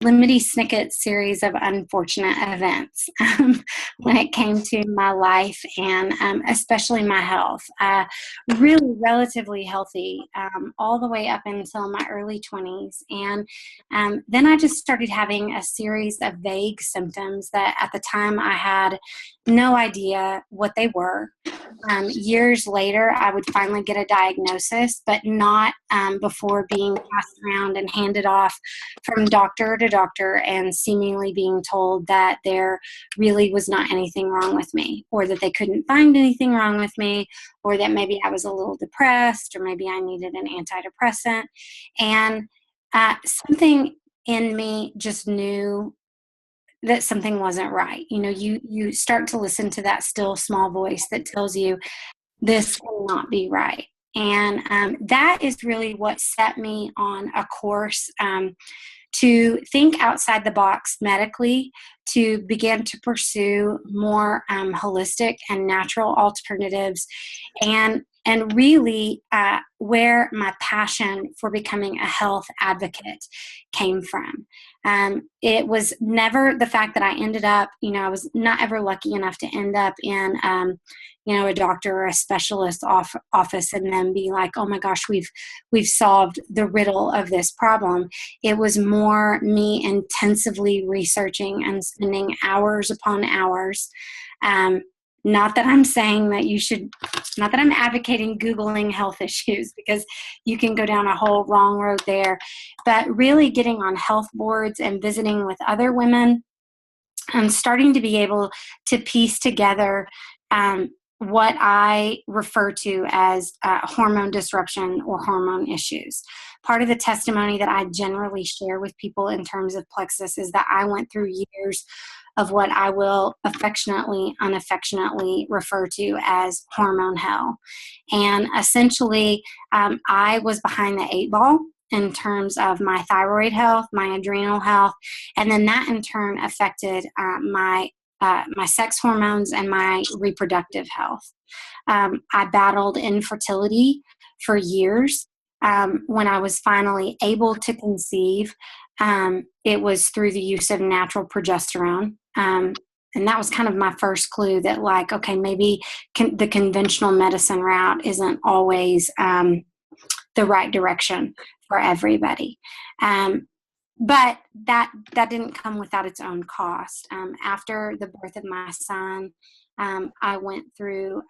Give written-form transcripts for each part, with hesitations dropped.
lemony snicket series of unfortunate events when it came to my life and especially my health. Really relatively healthy all the way up until my early 20s. And then I just started having a series of vague symptoms that at the time I had no idea what they were. Years later, I would finally get a diagnosis, but not before being passed around and handed off from doctor to doctor and seemingly being told that there really was not anything wrong with me, or that they couldn't find anything wrong with me, or that maybe I was a little depressed, or maybe I needed an antidepressant. And something in me just knew that something wasn't right. You start to listen to that still small voice that tells you this will not be right. And that is really what set me on a course to think outside the box medically, to begin to pursue more holistic and natural alternatives, and really where my passion for becoming a health advocate came from. It was never the fact that I ended up, I was not ever lucky enough to end up in, a doctor or a specialist office and then be like, oh my gosh, we've solved the riddle of this problem. It was more me intensively researching and spending hours upon hours. Not that I'm saying that you should, not that I'm advocating Googling health issues, because you can go down a whole wrong road there, but really getting on health boards and visiting with other women and starting to be able to piece together what I refer to as hormone disruption or hormone issues. Part of the testimony that I generally share with people in terms of Plexus is that I went through years of what I will affectionately, unaffectionately refer to as hormone hell. And essentially, I was behind the 8 ball in terms of my thyroid health, my adrenal health, and then that in turn affected my sex hormones and my reproductive health. I battled infertility for years. When I was finally able to conceive, it was through the use of natural progesterone. And that was kind of my first clue that, like, okay, maybe the conventional medicine route isn't always the right direction for everybody. But that didn't come without its own cost. After the birth of my son, I went through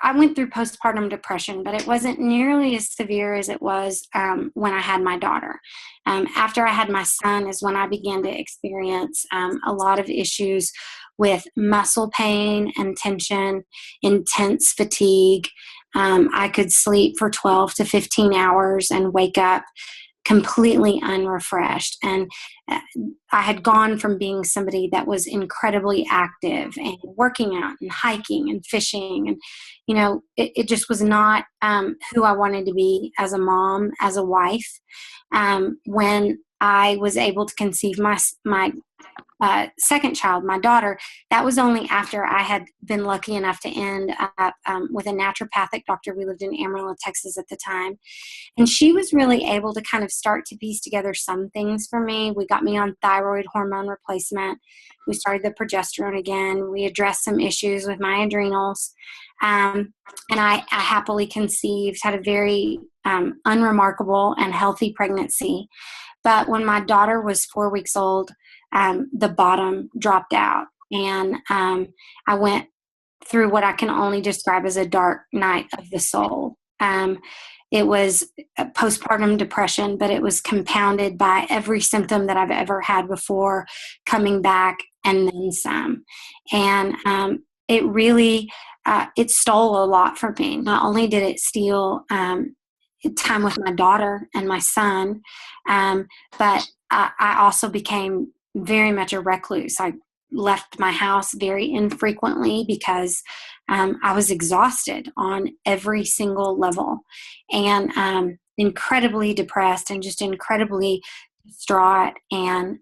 I went through postpartum depression, but it wasn't nearly as severe as it was when I had my daughter. After I had my son is when I began to experience a lot of issues with muscle pain and tension, intense fatigue. I could sleep for 12 to 15 hours and wake up completely unrefreshed. And I had gone from being somebody that was incredibly active and working out and hiking and fishing. And, it just was not who I wanted to be as a mom, as a wife. When I was able to conceive my second child, my daughter, that was only after I had been lucky enough to end up with a naturopathic doctor. We lived in Amarillo, Texas at the time. And she was really able to kind of start to piece together some things for me. We got me on thyroid hormone replacement. We started the progesterone again. We addressed some issues with my adrenals. And I happily conceived, had a very unremarkable and healthy pregnancy. But when my daughter was 4 weeks old, the bottom dropped out. And I went through what I can only describe as a dark night of the soul. It was postpartum depression, but it was compounded by every symptom that I've ever had before coming back and then some. And it really, it stole a lot from me. Not only did it steal time with my daughter and my son, but I also became very much a recluse. I left my house very infrequently because I was exhausted on every single level and incredibly depressed and just incredibly distraught, and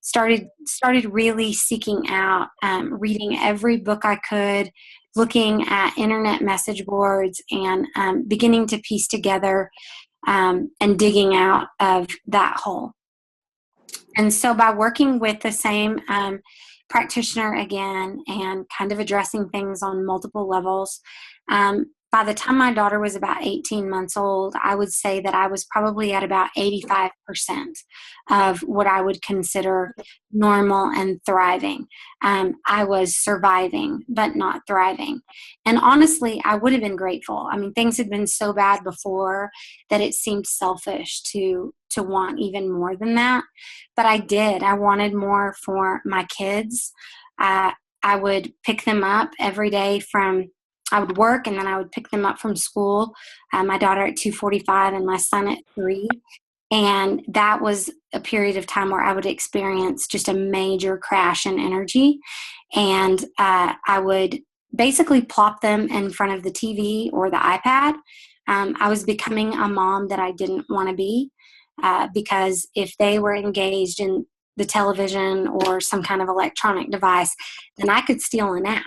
started really seeking out, reading every book I could, looking at internet message boards, and beginning to piece together and digging out of that hole. And so by working with the same practitioner again and kind of addressing things on multiple levels, by the time my daughter was about 18 months old, I would say that I was probably at about 85% of what I would consider normal and thriving. I was surviving, but not thriving. And honestly, I would have been grateful. I mean, things had been so bad before that it seemed selfish to want even more than that. But I did. I wanted more for my kids. I would pick them up every day I would work and then I would pick them up from school. My daughter at 2:45 and my son at 3. And that was a period of time where I would experience just a major crash in energy. And I would basically plop them in front of the TV or the iPad. I was becoming a mom that I didn't want to be, because if they were engaged in the television or some kind of electronic device, then I could steal a nap.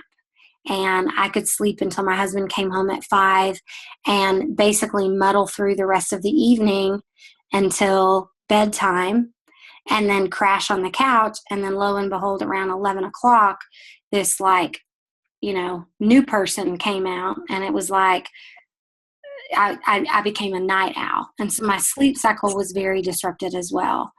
And I could sleep until my husband came home at 5 and basically muddle through the rest of the evening until bedtime and then crash on the couch. And then lo and behold, around 11 o'clock, this new person came out, and it was like I became a night owl. And so my sleep cycle was very disrupted as well.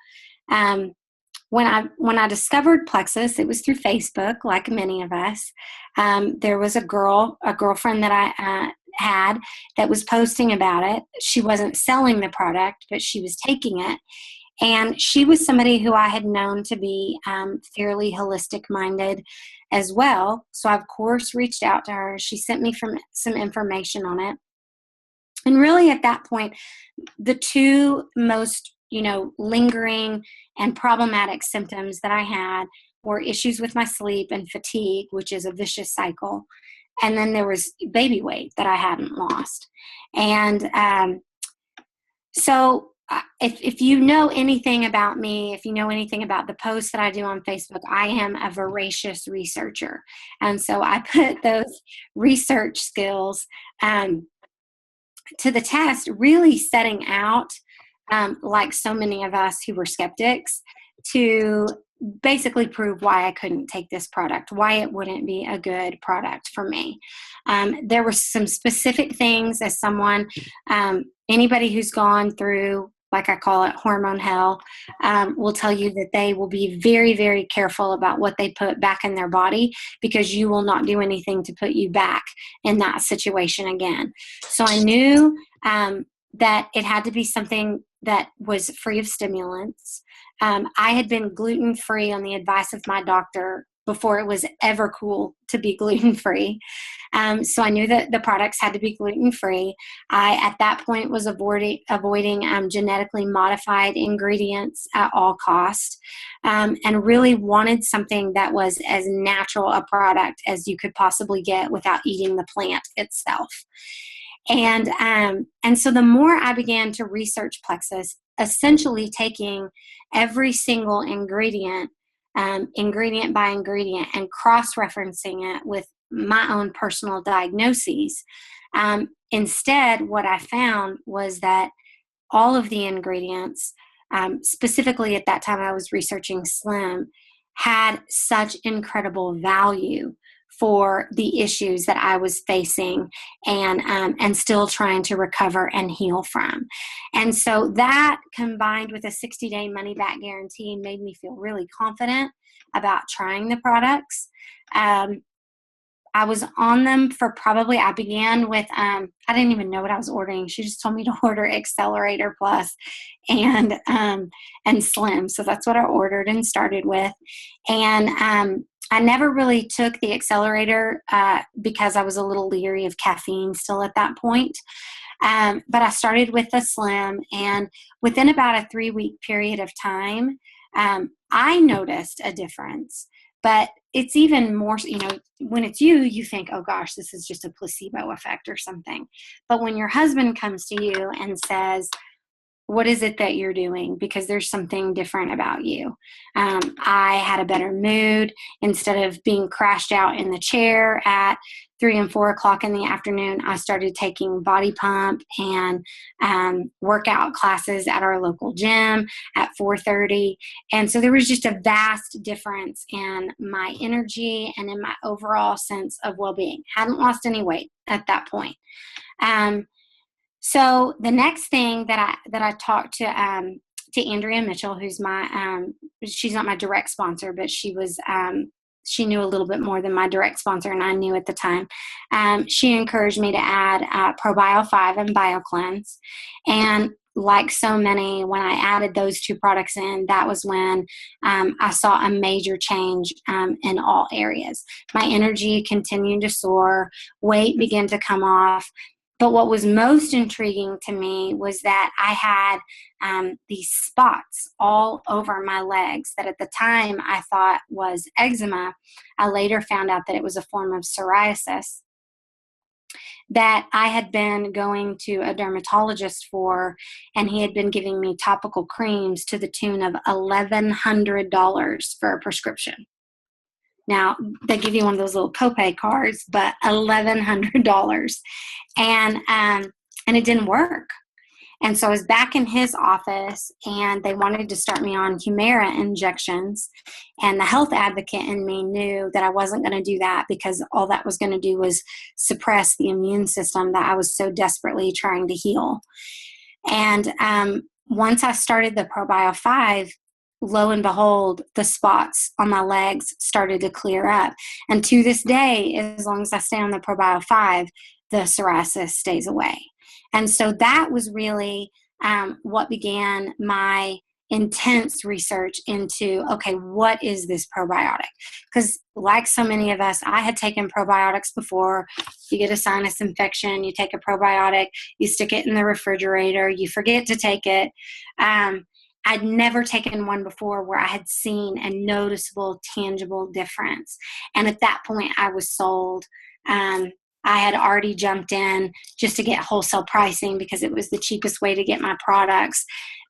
When I discovered Plexus, it was through Facebook, like many of us. There was a girlfriend that I had that was posting about it. She wasn't selling the product, but she was taking it. And she was somebody who I had known to be fairly holistic minded as well. So I, of course, reached out to her. She sent me some information on it. And really at that point, the two most lingering and problematic symptoms that I had were issues with my sleep and fatigue, which is a vicious cycle. And then there was baby weight that I hadn't lost. And so if you know anything about me, if you know anything about the posts that I do on Facebook, I am a voracious researcher. And so I put those research skills to the test, really setting out, like so many of us who were skeptics, to basically prove why I couldn't take this product, why it wouldn't be a good product for me. There were some specific things as someone, anybody who's gone through, like I call it, hormone hell, will tell you that they will be very, very careful about what they put back in their body, because you will not do anything to put you back in that situation again. So I knew that it had to be something that was free of stimulants. I had been gluten-free on the advice of my doctor before it was ever cool to be gluten-free. So I knew that the products had to be gluten-free. I, at that point, was avoiding genetically modified ingredients at all costs, and really wanted something that was as natural a product as you could possibly get without eating the plant itself. And so the more I began to research Plexus, essentially taking every single ingredient by ingredient and cross-referencing it with my own personal diagnoses. Instead, what I found was that all of the ingredients, specifically at that time I was researching Slim, had such incredible value for the issues that I was facing and still trying to recover and heal from. And so that, combined with a 60-day money-back guarantee, made me feel really confident about trying the products. I was on them for I began with, I didn't even know what I was ordering. She just told me to order Accelerator Plus and Slim. So that's what I ordered and started with. And I never really took the Accelerator because I was a little leery of caffeine still at that point. But I started with the Slim, and within about a 3-week period of time, I noticed a difference. But it's even more, when it's you think, oh gosh, this is just a placebo effect or something. But when your husband comes to you and says, what is it that you're doing? Because there's something different about you. I had a better mood. Instead of being crashed out in the chair at 3 and 4 o'clock in the afternoon, I started taking body pump and workout classes at our local gym at 4:30. And so there was just a vast difference in my energy and in my overall sense of well-being. Hadn't lost any weight at that point. So the next thing that I talked to Andrea Mitchell, who's she's not my direct sponsor, but she knew a little bit more than my direct sponsor, and I knew at the time. She encouraged me to add ProBio 5 and BioCleanse. And like so many, when I added those two products in, that was when I saw a major change in all areas. My energy continued to soar, weight began to come off. But what was most intriguing to me was that I had these spots all over my legs that at the time I thought was eczema. I later found out that it was a form of psoriasis that I had been going to a dermatologist for, and he had been giving me topical creams to the tune of $1,100 for a prescription. Now, they give you one of those little copay cards, but $1,100. And it didn't work. And so I was back in his office, and they wanted to start me on Humira injections. And the health advocate in me knew that I wasn't going to do that, because all that was going to do was suppress the immune system that I was so desperately trying to heal. And once I started the ProBio 5, lo and behold, the spots on my legs started to clear up. And to this day, as long as I stay on the ProBio 5, the psoriasis stays away. And so that was really what began my intense research into, okay, what is this probiotic? Because like so many of us, I had taken probiotics before. You get a sinus infection, you take a probiotic, you stick it in the refrigerator, you forget to take it. I'd never taken one before where I had seen a noticeable, tangible difference. And at that point, I was sold. I had already jumped in just to get wholesale pricing because it was the cheapest way to get my products.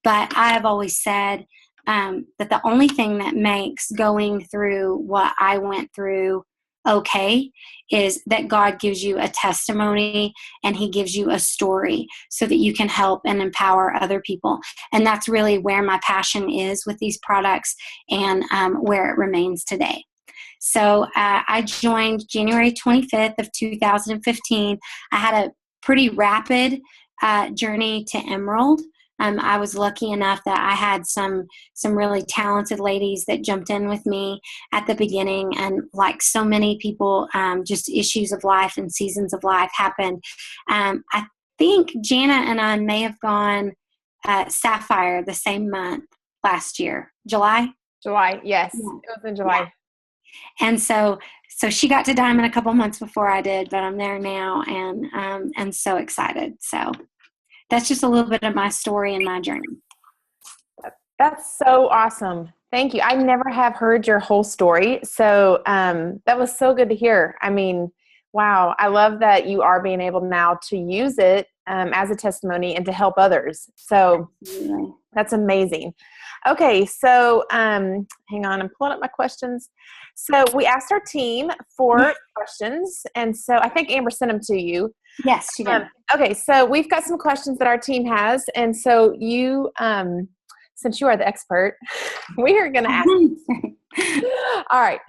But I have always said that the only thing that makes going through what I went through okay is that God gives you a testimony and he gives you a story so that you can help and empower other people. And that's really where my passion is with these products and where it remains today. So I joined January 25th of 2015. I had a pretty rapid journey to Emerald. I was lucky enough that I had some really talented ladies that jumped in with me at the beginning. And like so many people, just issues of life and seasons of life happened. I think Jana and I may have gone Sapphire the same month last year. July, yes. Yeah. It was in July. Yeah. And so she got to Diamond a couple months before I did, but I'm there now and so excited. So that's just a little bit of my story and my journey. That's so awesome. Thank you. I never have heard your whole story. So that was so good to hear. I mean, wow. I love that you are being able now to use it as a testimony and to help others. So Absolutely. That's amazing. Okay. So hang on. I'm pulling up my questions. So we asked our team for questions. And so I think Amber sent them to you. Yes, she did. Okay. So we've got some questions that our team has. And so you, since you are the expert, we are going to ask. All right.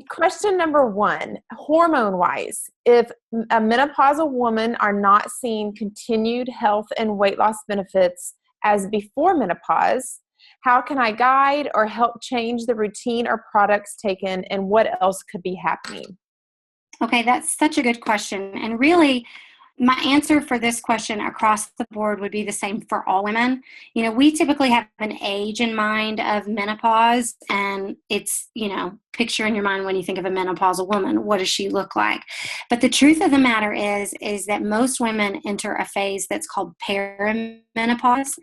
Question number 1, hormone-wise, if a menopausal woman are not seeing continued health and weight loss benefits as before menopause, how can I guide or help change the routine or products taken, and what else could be happening? Okay, that's such a good question. And really, my answer for this question across the board would be the same for all women. You know, we typically have an age in mind of menopause, and it's, you know, picture in your mind when you think of a menopausal woman, what does she look like? But the truth of the matter is that most women enter a phase that's called perimenopause.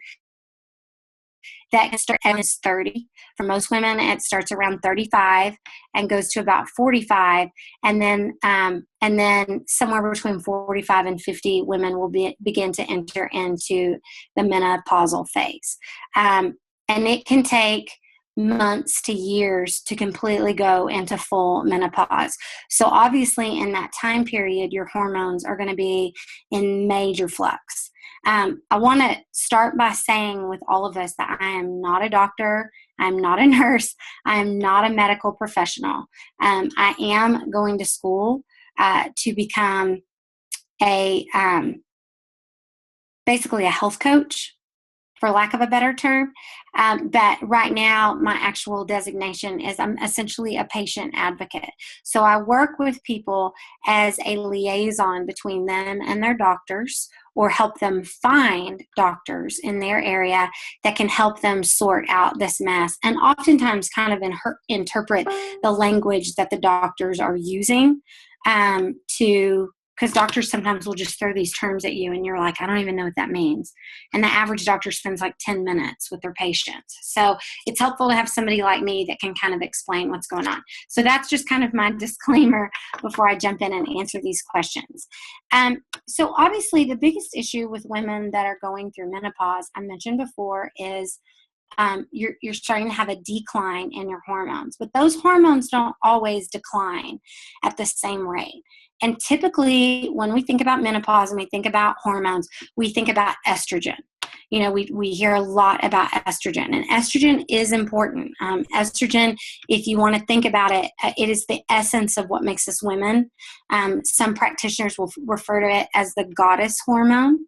that can start at 30. For most women, it starts around 35 and goes to about 45. And then somewhere between 45 and 50, women will begin to enter into the menopausal phase. And it can take months to years to completely go into full menopause. So obviously in that time period, your hormones are going to be in major flux. I want to start by saying with all of us that I am not a doctor. I'm not a nurse. I am not a medical professional. I am going to school to become basically a health coach, for lack of a better term. But right now, my actual designation is I'm essentially a patient advocate. So I work with people as a liaison between them and their doctors, or help them find doctors in their area that can help them sort out this mess, and oftentimes kind of interpret the language that the doctors are using because doctors sometimes will just throw these terms at you and you're like, I don't even know what that means. And the average doctor spends like 10 minutes with their patients. So it's helpful to have somebody like me that can kind of explain what's going on. So that's just kind of my disclaimer before I jump in and answer these questions. So obviously the biggest issue with women that are going through menopause, I mentioned before, is you're starting to have a decline in your hormones. But those hormones don't always decline at the same rate. And typically, when we think about menopause and we think about hormones, we think about estrogen. You know, we hear a lot about estrogen, and estrogen is important. Estrogen, if you want to think about it, it is the essence of what makes us women. Some practitioners will refer to it as the goddess hormone.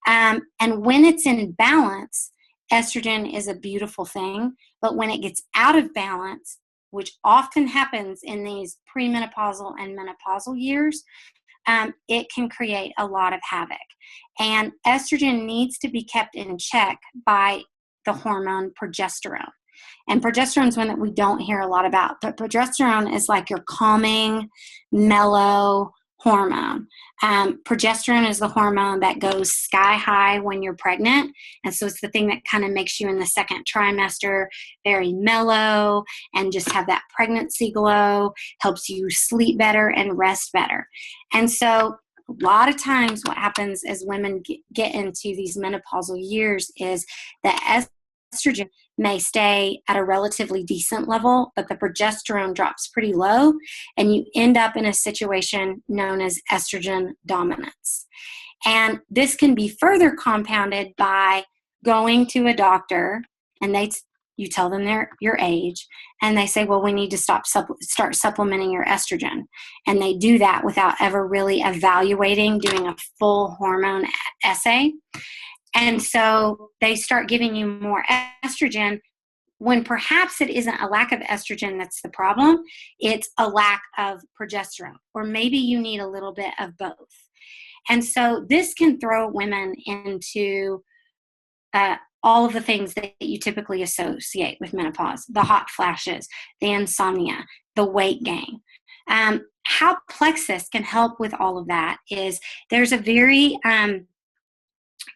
And when it's in balance, estrogen is a beautiful thing. But when it gets out of balance, which often happens in these premenopausal and menopausal years, it can create a lot of havoc. And estrogen needs to be kept in check by the hormone progesterone. And progesterone is one that we don't hear a lot about, but progesterone is like your calming, mellow hormone. Progesterone is the hormone that goes sky high when you're pregnant. And so it's the thing that kind of makes you in the second trimester very mellow and just have that pregnancy glow, helps you sleep better and rest better. And so a lot of times what happens as women get into these menopausal years is that estrogen may stay at a relatively decent level, but the progesterone drops pretty low, and you end up in a situation known as estrogen dominance. And this can be further compounded by going to a doctor, and you tell them your age, and they say, well, we need to start supplementing your estrogen. And they do that without ever really evaluating, doing a full hormone assay. And so they start giving you more estrogen when perhaps it isn't a lack of estrogen that's the problem. It's a lack of progesterone, or maybe you need a little bit of both. And so this can throw women into all of the things that you typically associate with menopause: the hot flashes, the insomnia, the weight gain. How Plexus can help with all of that is there's a very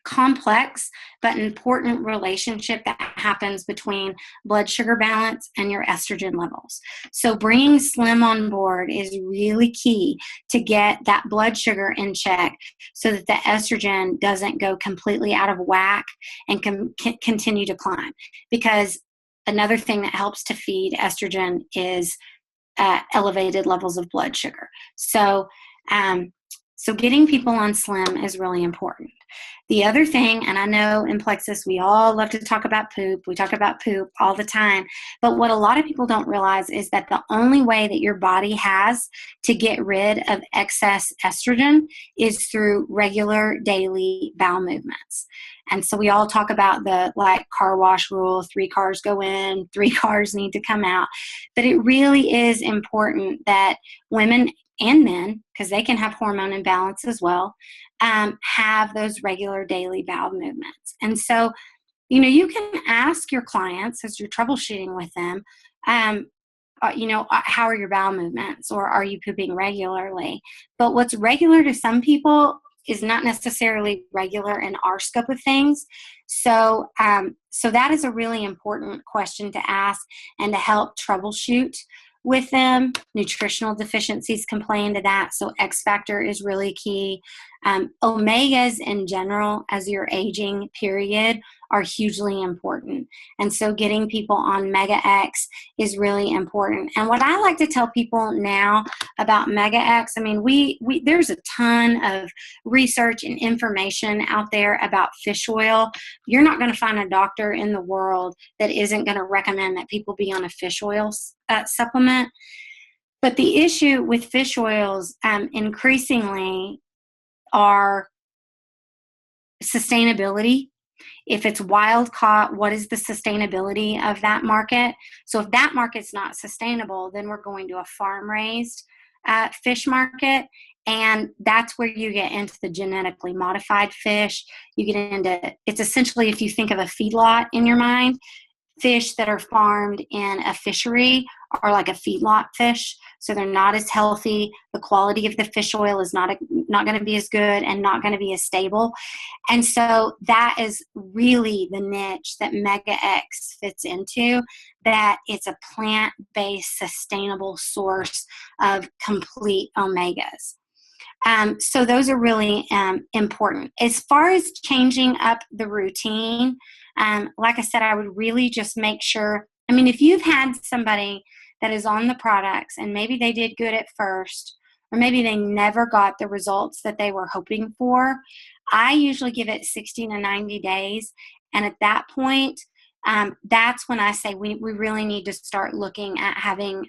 complex but important relationship that happens between blood sugar balance and your estrogen levels. So bringing Slim on board is really key to get that blood sugar in check so that the estrogen doesn't go completely out of whack and can continue to climb. Because another thing that helps to feed estrogen is elevated levels of blood sugar. So getting people on Slim is really important. The other thing, and I know in Plexus we all love to talk about poop. We talk about poop all the time. But what a lot of people don't realize is that the only way that your body has to get rid of excess estrogen is through regular daily bowel movements. And so we all talk about the car wash rule: 3 cars go in, 3 cars need to come out. But it really is important that women and men, because they can have hormone imbalance as well, have those regular daily bowel movements. And so, you can ask your clients as you're troubleshooting with them, how are your bowel movements, or are you pooping regularly? But what's regular to some people is not necessarily regular in our scope of things. So So that is a really important question to ask and to help troubleshoot with them. Nutritional deficiencies can play into that. So X factor is really key. Omegas in general, as you're aging, period, are hugely important. And so getting people on Mega X is really important. And what I like to tell people now about Mega X, I mean, there's a ton of research and information out there about fish oil. You're not going to find a doctor in the world that isn't going to recommend that people be on a fish oil supplement. But the issue with fish oils increasingly are sustainability. If it's wild caught, what is the sustainability of that market? So if that market's not sustainable, then we're going to a farm raised fish market. And that's where you get into the genetically modified fish. You get into, it's essentially, if you think of a feedlot in your mind, fish that are farmed in a fishery are like a feedlot fish. So they're not as healthy. The quality of the fish oil is not going to be as good and not going to be as stable. And so that is really the niche that Mega X fits into, that it's a plant-based sustainable source of complete omegas. So those are really important. As far as changing up the routine, like I said, I would really just make sure, I mean, if you've had somebody that is on the products and maybe they did good at first, or maybe they never got the results that they were hoping for, I usually give it 60 to 90 days. And at that point, that's when I say we really need to start looking at having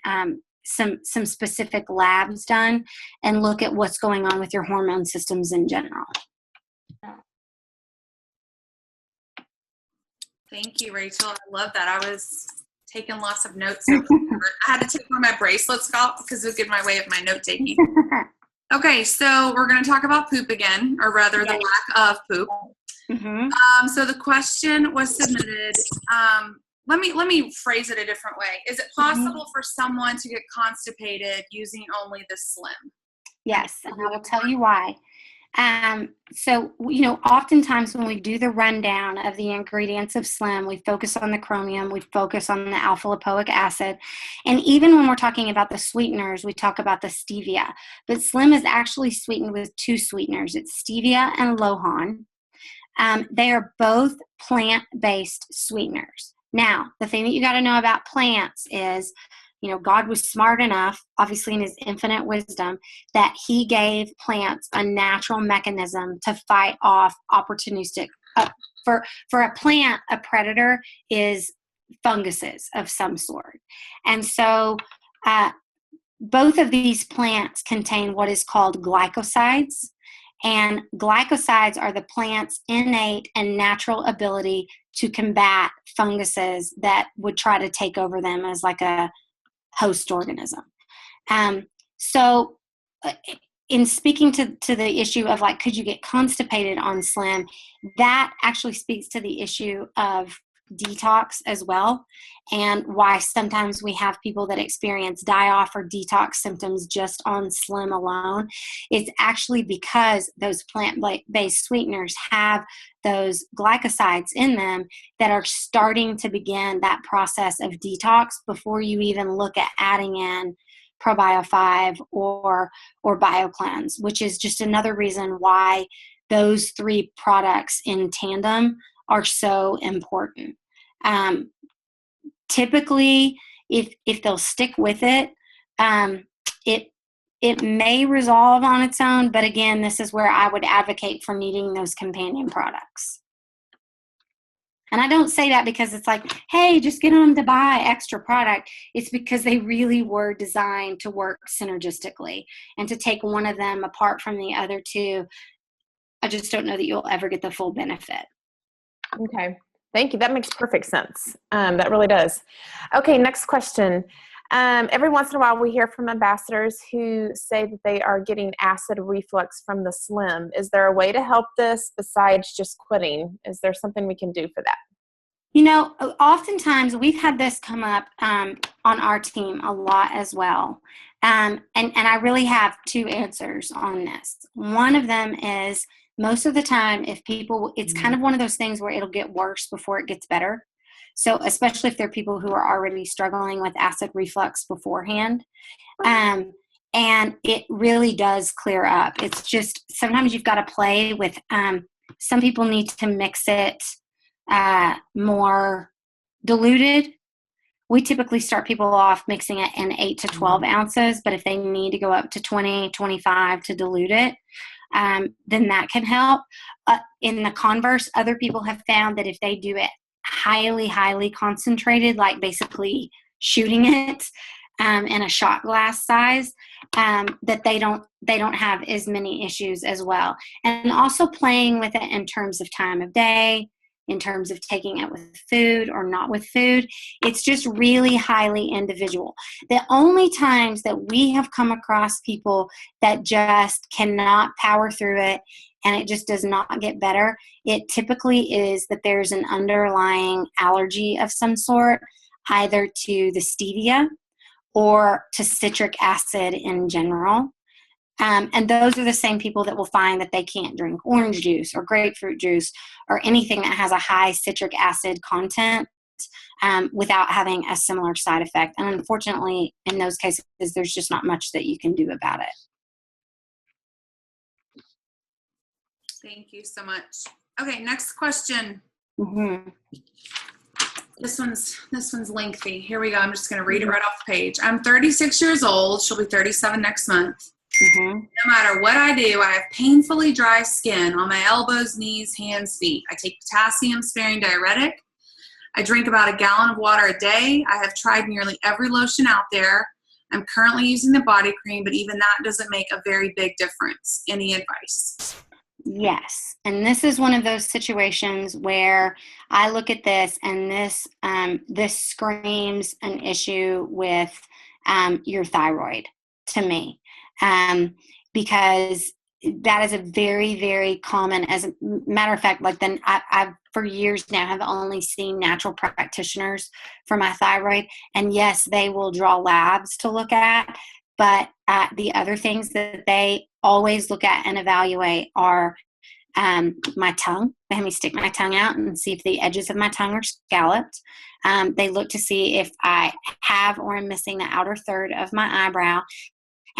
some specific labs done and look at what's going on with your hormone systems in general. Thank you, Rachel. I love that. I was taking lots of notes. I had to take one of my bracelets off because it would get in my way of my note taking. Okay, so we're going to talk about poop again, or rather the lack of poop. Mm-hmm. So the question was submitted. Let me phrase it a different way. Is it possible for someone to get constipated using only the Slim? Yes, and I will tell you why. So, oftentimes when we do the rundown of the ingredients of Slim, we focus on the chromium, we focus on the alpha lipoic acid, and even when we're talking about the sweeteners, we talk about the stevia. But Slim is actually sweetened with two sweeteners. It's stevia and lohan. They are both plant-based sweeteners. Now, the thing that you got to know about plants is, God was smart enough, obviously in his infinite wisdom, that he gave plants a natural mechanism to fight off opportunistic. For a plant, a predator is funguses of some sort. And so both of these plants contain what is called glycosides. And glycosides are the plant's innate and natural ability to combat funguses that would try to take over them as like a host organism. So in speaking to the issue of like, could you get constipated on Slim, that actually speaks to the issue of detox as well, and why sometimes we have people that experience die-off or detox symptoms just on Slim alone. It's actually because those plant-based sweeteners have those glycosides in them that are starting to begin that process of detox before you even look at adding in Probio 5 or BioCleanse, which is just another reason why those three products in tandem are so important. Typically, if they'll stick with it, it may resolve on its own. But again, this is where I would advocate for needing those companion products. And I don't say that because it's like, hey, just get them to buy extra product. It's because they really were designed to work synergistically, and to take one of them apart from the other two, I just don't know that you'll ever get the full benefit. Okay. Thank you. That makes perfect sense. That really does. Okay. Next question. Every once in a while we hear from ambassadors who say that they are getting acid reflux from the Slim. Is there a way to help this besides just quitting? Is there something we can do for that? Oftentimes we've had this come up on our team a lot as well. And I really have two answers on this. One of them is most of the time, if people, it's kind of one of those things where it'll get worse before it gets better. So especially if there are people who are already struggling with acid reflux beforehand. And it really does clear up. It's just sometimes you've got to play with, some people need to mix it more diluted. We typically start people off mixing it in 8 to 12 ounces, but if they need to go up to 20, 25 to dilute it, then that can help. In the converse, other people have found that if they do it highly, highly concentrated, like basically shooting it in a shot glass size, that they don't have as many issues as well. And also playing with it in terms of time of day, in terms of taking it with food or not with food. It's just really highly individual. The only times that we have come across people that just cannot power through it and it just does not get better, it typically is that there's an underlying allergy of some sort, either to the stevia or to citric acid in general. And those are the same people that will find that they can't drink orange juice or grapefruit juice or anything that has a high citric acid content without having a similar side effect. And unfortunately, in those cases, there's just not much that you can do about it. Thank you so much. Okay, next question. Mm-hmm. This one's lengthy. Here we go. I'm just going to read it right off the page. I'm 36 years old. She'll be 37 next month. Mm-hmm. No matter what I do, I have painfully dry skin on my elbows, knees, hands, feet. I take potassium-sparing diuretic. I drink about a gallon of water a day. I have tried nearly every lotion out there. I'm currently using the body cream, but even that doesn't make a very big difference. Any advice? Yes. And this is one of those situations where I look at this and this screams an issue with your thyroid to me. Because that is a very, very common, as a matter of fact, like then I've for years now have only seen natural practitioners for my thyroid. And yes, they will draw labs to look at, but the other things that they always look at and evaluate are my tongue. They have me stick my tongue out and see if the edges of my tongue are scalloped. They look to see if I have or am missing the outer third of my eyebrow.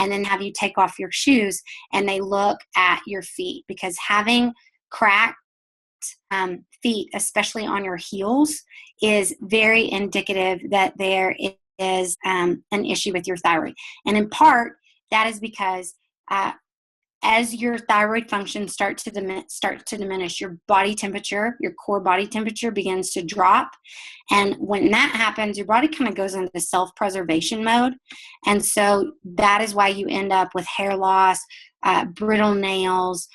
And then have you take off your shoes, and they look at your feet, because having cracked feet, especially on your heels, is very indicative that there is an issue with your thyroid. And in part, that is because as your thyroid functions start to diminish, your body temperature, your core body temperature begins to drop. And when that happens, your body kind of goes into self-preservation mode. And so that is why you end up with hair loss, brittle nails,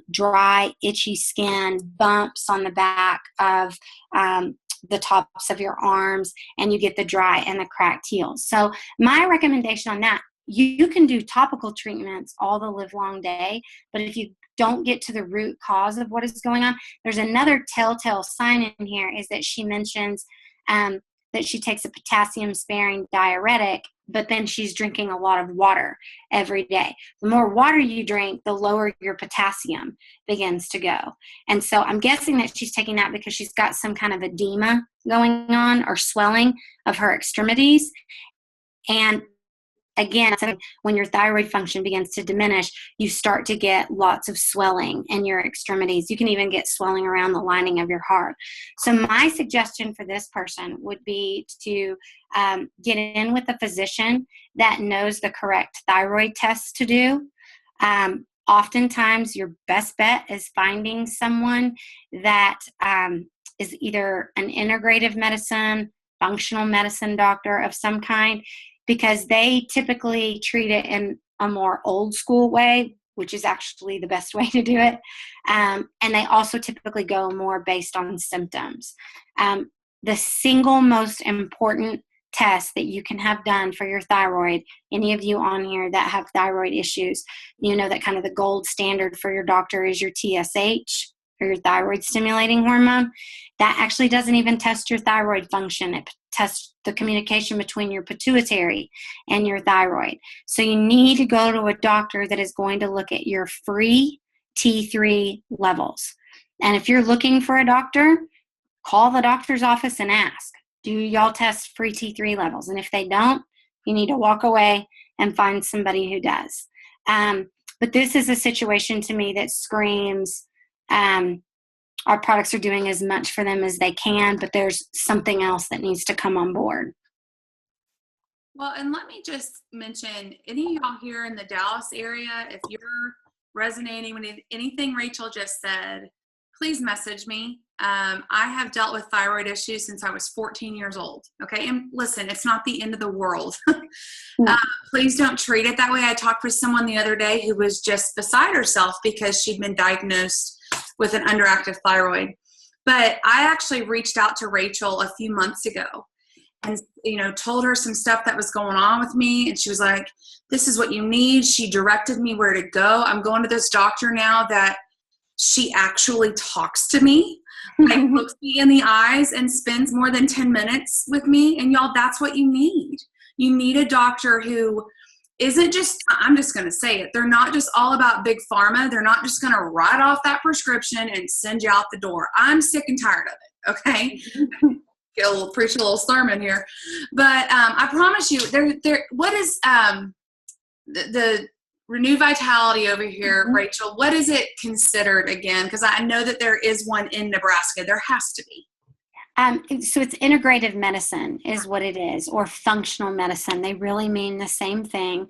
dry, itchy skin, bumps on the back of the tops of your arms, and you get the dry and the cracked heels. So my recommendation on that, you can do topical treatments all the live long day, but if you don't get to the root cause of what is going on, there's another telltale sign in here is that she mentions that she takes a potassium-sparing diuretic, but then she's drinking a lot of water every day. The more water you drink, the lower your potassium begins to go. And so I'm guessing that she's taking that because she's got some kind of edema going on or swelling of her extremities. And again, when your thyroid function begins to diminish, you start to get lots of swelling in your extremities. You can even get swelling around the lining of your heart. So my suggestion for this person would be to get in with a physician that knows the correct thyroid tests to do. Oftentimes, your best bet is finding someone that is either an integrative medicine, functional medicine doctor of some kind, because they typically treat it in a more old school way, which is actually the best way to do it. And they also typically go more based on symptoms. The single most important test that you can have done for your thyroid, any of you on here that have thyroid issues, you know that kind of the gold standard for your doctor is your TSH, or your thyroid stimulating hormone. That actually doesn't even test your thyroid function. It tests the communication between your pituitary and your thyroid. So you need to go to a doctor that is going to look at your free T3 levels. And if you're looking for a doctor, call the doctor's office and ask, do y'all test free T3 levels? And if they don't, you need to walk away and find somebody who does. But this is a situation to me that screams, our products are doing as much for them as they can, but there's something else that needs to come on board. Well, and let me just mention, any of y'all here in the Dallas area, if you're resonating with anything Rachael just said, please message me. I have dealt with thyroid issues since I was 14 years old. Okay. And listen, it's not the end of the world. Please don't treat it that way. I talked with someone the other day who was just beside herself because she'd been diagnosed with an underactive thyroid. But I actually reached out to Rachael a few months ago and, told her some stuff that was going on with me. And she was like, this is what you need. She directed me where to go. I'm going to this doctor now that she actually talks to me, like looks me in the eyes and spends more than 10 minutes with me. And y'all, that's what you need. You need a doctor who isn't just, I'm just going to say it, they're not just all about big pharma. They're not just going to write off that prescription and send you out the door. I'm sick and tired of it. Okay. Preach a little sermon here. But I promise you, what is the Renew Vitality over here, Rachael, what is it considered again? Because I know that there is one in Nebraska. There has to be. So it's integrative medicine is what it is, or functional medicine. They really mean the same thing.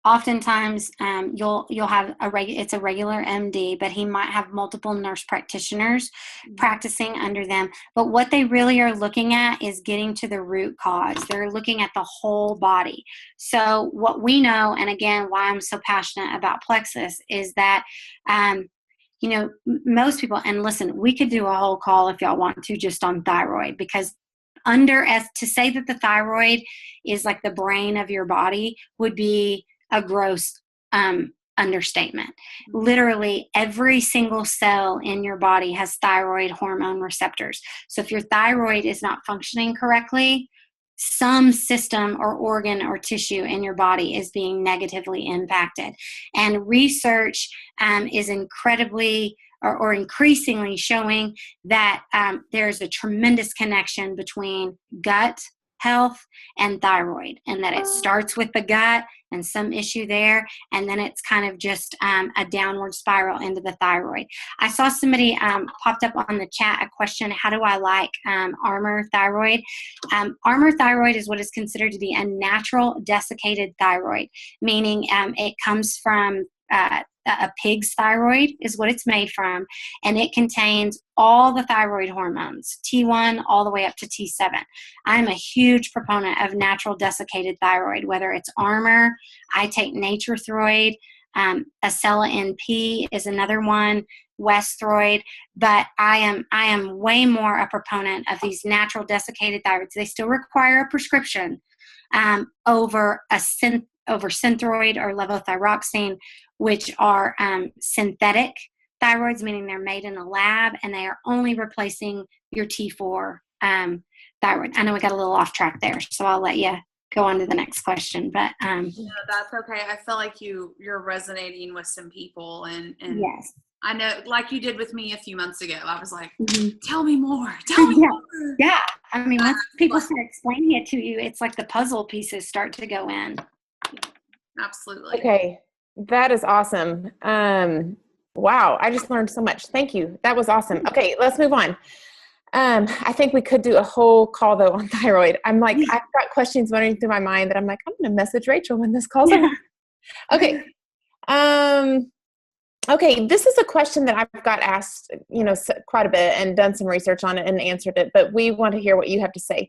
Oftentimes, you'll have it's a regular MD, but he might have multiple nurse practitioners practicing under them. But what they really are looking at is getting to the root cause. They're looking at the whole body. So what we know, and again, why I'm so passionate about Plexus, is that most people, and listen, we could do a whole call if y'all want to just on thyroid, because to say that the thyroid is like the brain of your body would be a gross understatement. Literally every single cell in your body has thyroid hormone receptors. So if your thyroid is not functioning correctly, some system or organ or tissue in your body is being negatively impacted. And research is incredibly or increasingly showing that there's a tremendous connection between gut health and thyroid, and that it starts with the gut and some issue there, and then it's kind of just a downward spiral into the thyroid. I saw somebody popped up on the chat a question, how do I like Armor Thyroid? Armor Thyroid is what is considered to be a natural desiccated thyroid, meaning it comes from a pig's thyroid is what it's made from, and it contains all the thyroid hormones, T1 all the way up to T7. I'm a huge proponent of natural desiccated thyroid, whether it's Armor, I take Nature-Throid, Acela NP is another one, Westroid, but I am way more a proponent of these natural desiccated thyroids. They still require a prescription over Synthroid or levothyroxine, which are synthetic thyroids, meaning they're made in a lab, and they are only replacing your T4 thyroid. I know we got a little off track there, so I'll let you go on to the next question. But no, that's okay. I feel like you're resonating with some people, and yes. I know, like you did with me a few months ago. I was like, tell me more. Tell me more. Yeah. I mean, once people start explaining it to you, it's like the puzzle pieces start to go in. Absolutely. Okay. That is awesome. Wow. I just learned so much. Thank you. That was awesome. Okay. Let's move on. I think we could do a whole call though on thyroid. I'm like, I've got questions running through my mind that I'm like, I'm going to message Rachael when this call's over. Okay. Okay. This is a question that I've got asked, quite a bit and done some research on it and answered it, but we want to hear what you have to say.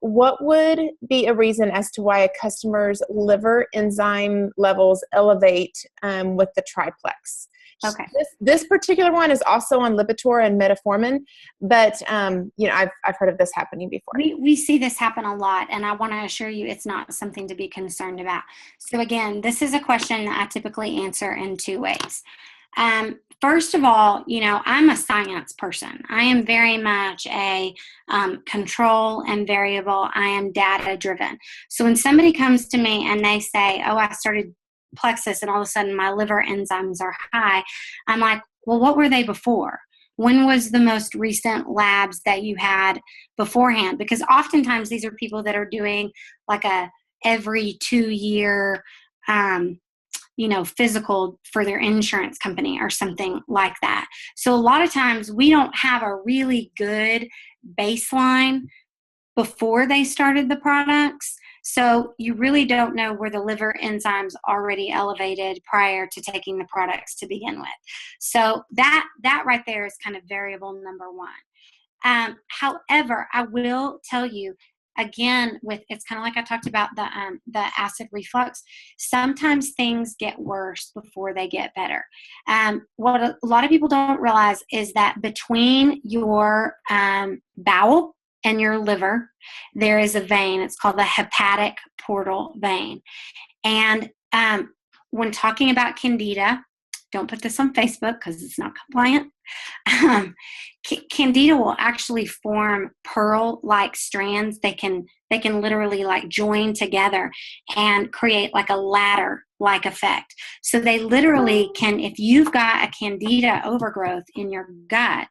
What would be a reason as to why a customer's liver enzyme levels elevate with the triplex? Okay. This particular one is also on Lipitor and metformin, but I've heard of this happening before. We see this happen a lot, and I want to assure you it's not something to be concerned about. So again, this is a question that I typically answer in two ways. First of all, I'm a science person. I am very much a control and variable. I am data driven. So when somebody comes to me and they say, oh, I started Plexus and all of a sudden my liver enzymes are high, I'm like, well, what were they before? When was the most recent labs that you had beforehand? Because oftentimes these are people that are doing like a every 2-year, physical for their insurance company or something like that. So a lot of times we don't have a really good baseline before they started the products. So you really don't know were the liver enzymes already elevated prior to taking the products to begin with. So that right there is kind of variable number one. However, I will tell you again, it's kind of like I talked about the acid reflux. Sometimes things get worse before they get better. What a lot of people don't realize is that between your bowel and your liver, there is a vein. It's called the hepatic portal vein. And when talking about candida, don't put this on Facebook because it's not compliant. Candida will actually form pearl-like strands. They can literally like join together and create like a ladder-like effect. So they literally can, if you've got a candida overgrowth in your gut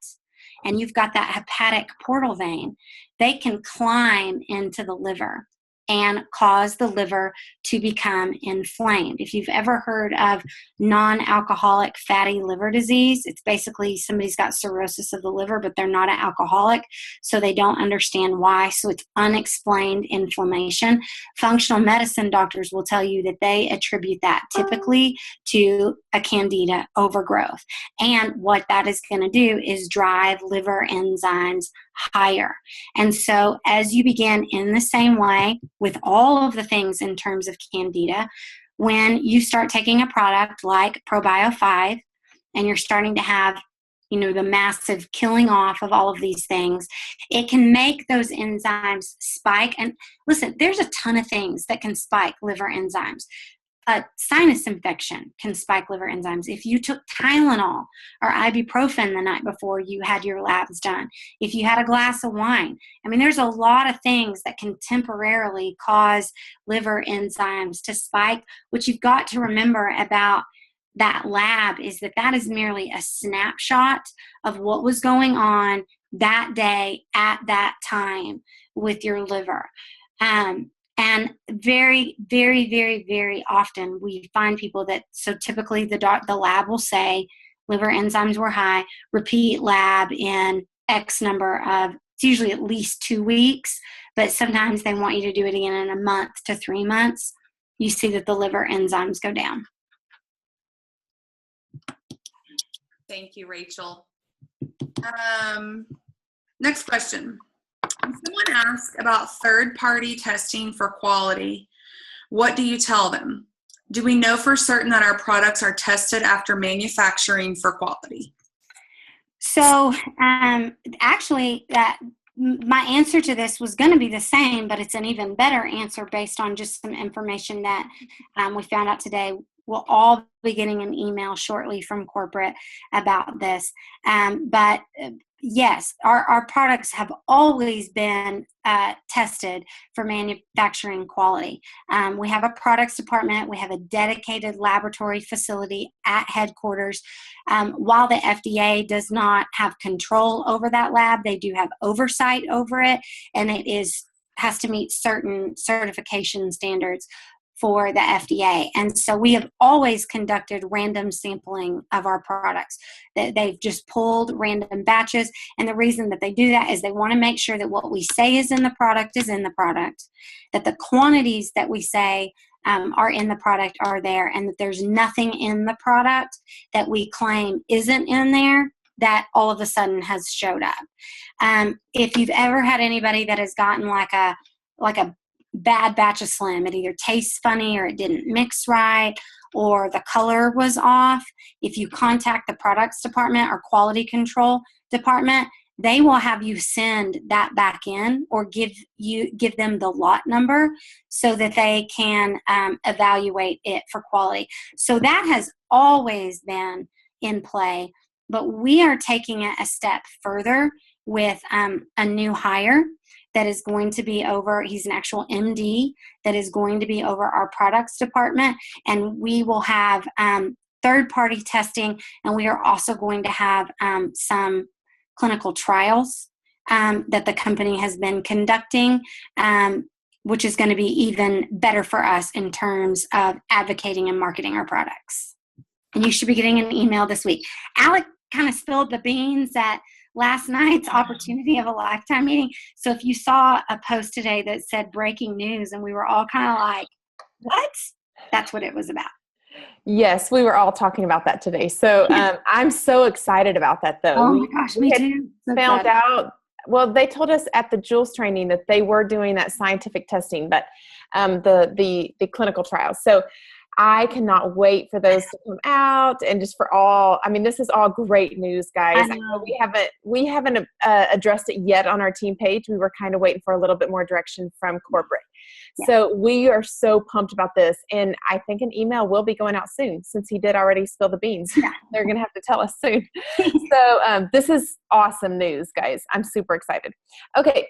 and you've got that hepatic portal vein, they can climb into the liver and cause the liver to become inflamed. If you've ever heard of non-alcoholic fatty liver disease, it's basically somebody's got cirrhosis of the liver, but they're not an alcoholic, so they don't understand why. So it's unexplained inflammation. Functional medicine doctors will tell you that they attribute that typically to a candida overgrowth. And what that is going to do is drive liver enzymes higher. And so as you begin in the same way with all of the things in terms of candida, when you start taking a product like Probio 5 and you're starting to have the massive killing off of all of these things, it can make those enzymes spike. And listen, there's a ton of things that can spike liver enzymes. A sinus infection can spike liver enzymes. If you took Tylenol or ibuprofen the night before you had your labs done, if you had a glass of wine, there's a lot of things that can temporarily cause liver enzymes to spike. What you've got to remember about that lab is that is merely a snapshot of what was going on that day at that time with your liver. And very, very, very, very often we find people so typically the lab will say liver enzymes were high, repeat lab in X number of, it's usually at least 2 weeks, but sometimes they want you to do it again in a month to 3 months. You see that the liver enzymes go down. Thank you, Rachel. Next question. Someone asked about third-party testing for quality. What do you tell them? Do we know for certain that our products are tested after manufacturing for quality? So actually, my answer to this was going to be the same, but it's an even better answer based on just some information that we found out today. We'll all be getting an email shortly from corporate about this. But yes, our products have always been tested for manufacturing quality. We have a products department. We have a dedicated laboratory facility at headquarters. While the FDA does not have control over that lab, they do have oversight over it, and it has to meet certain certification standards for the FDA. And so we have always conducted random sampling of our products. They've just pulled random batches. And the reason that they do that is they want to make sure that what we say is in the product, that the quantities that we say are in the product are there, and that there's nothing in the product that we claim isn't in there that all of a sudden has showed up. If you've ever had anybody that has gotten like a bad batch of Slim, it either tastes funny or it didn't mix right or the color was off, if you contact the products department or quality control department, they will have you send that back in or give them the lot number so that they can evaluate it for quality. So that has always been in play, but we are taking it a step further with a new hire that is going to be over. He's an actual MD that is going to be over our products department, and we will have third-party testing, and we are also going to have some clinical trials that the company has been conducting, which is going to be even better for us in terms of advocating and marketing our products. And you should be getting an email this week. Alec kind of spilled the beans at last night's Opportunity of a Lifetime meeting. So if you saw a post today that said breaking news and we were all kind of like, what? That's what it was about. Yes, we were all talking about that today. So I'm so excited about that, though. Oh my gosh, me too. So found out, well, they told us at the Jules training that they were doing that scientific testing, but the clinical trials. So I cannot wait for those to come out, and just for all, I mean, this is all great news, guys. I know we haven't addressed it yet on our team page. We were kind of waiting for a little bit more direction from corporate. Yeah. So we are so pumped about this, and I think an email will be going out soon, since he did already spill the beans. Yeah. They're going to have to tell us soon. So this is awesome news, guys. I'm super excited. Okay.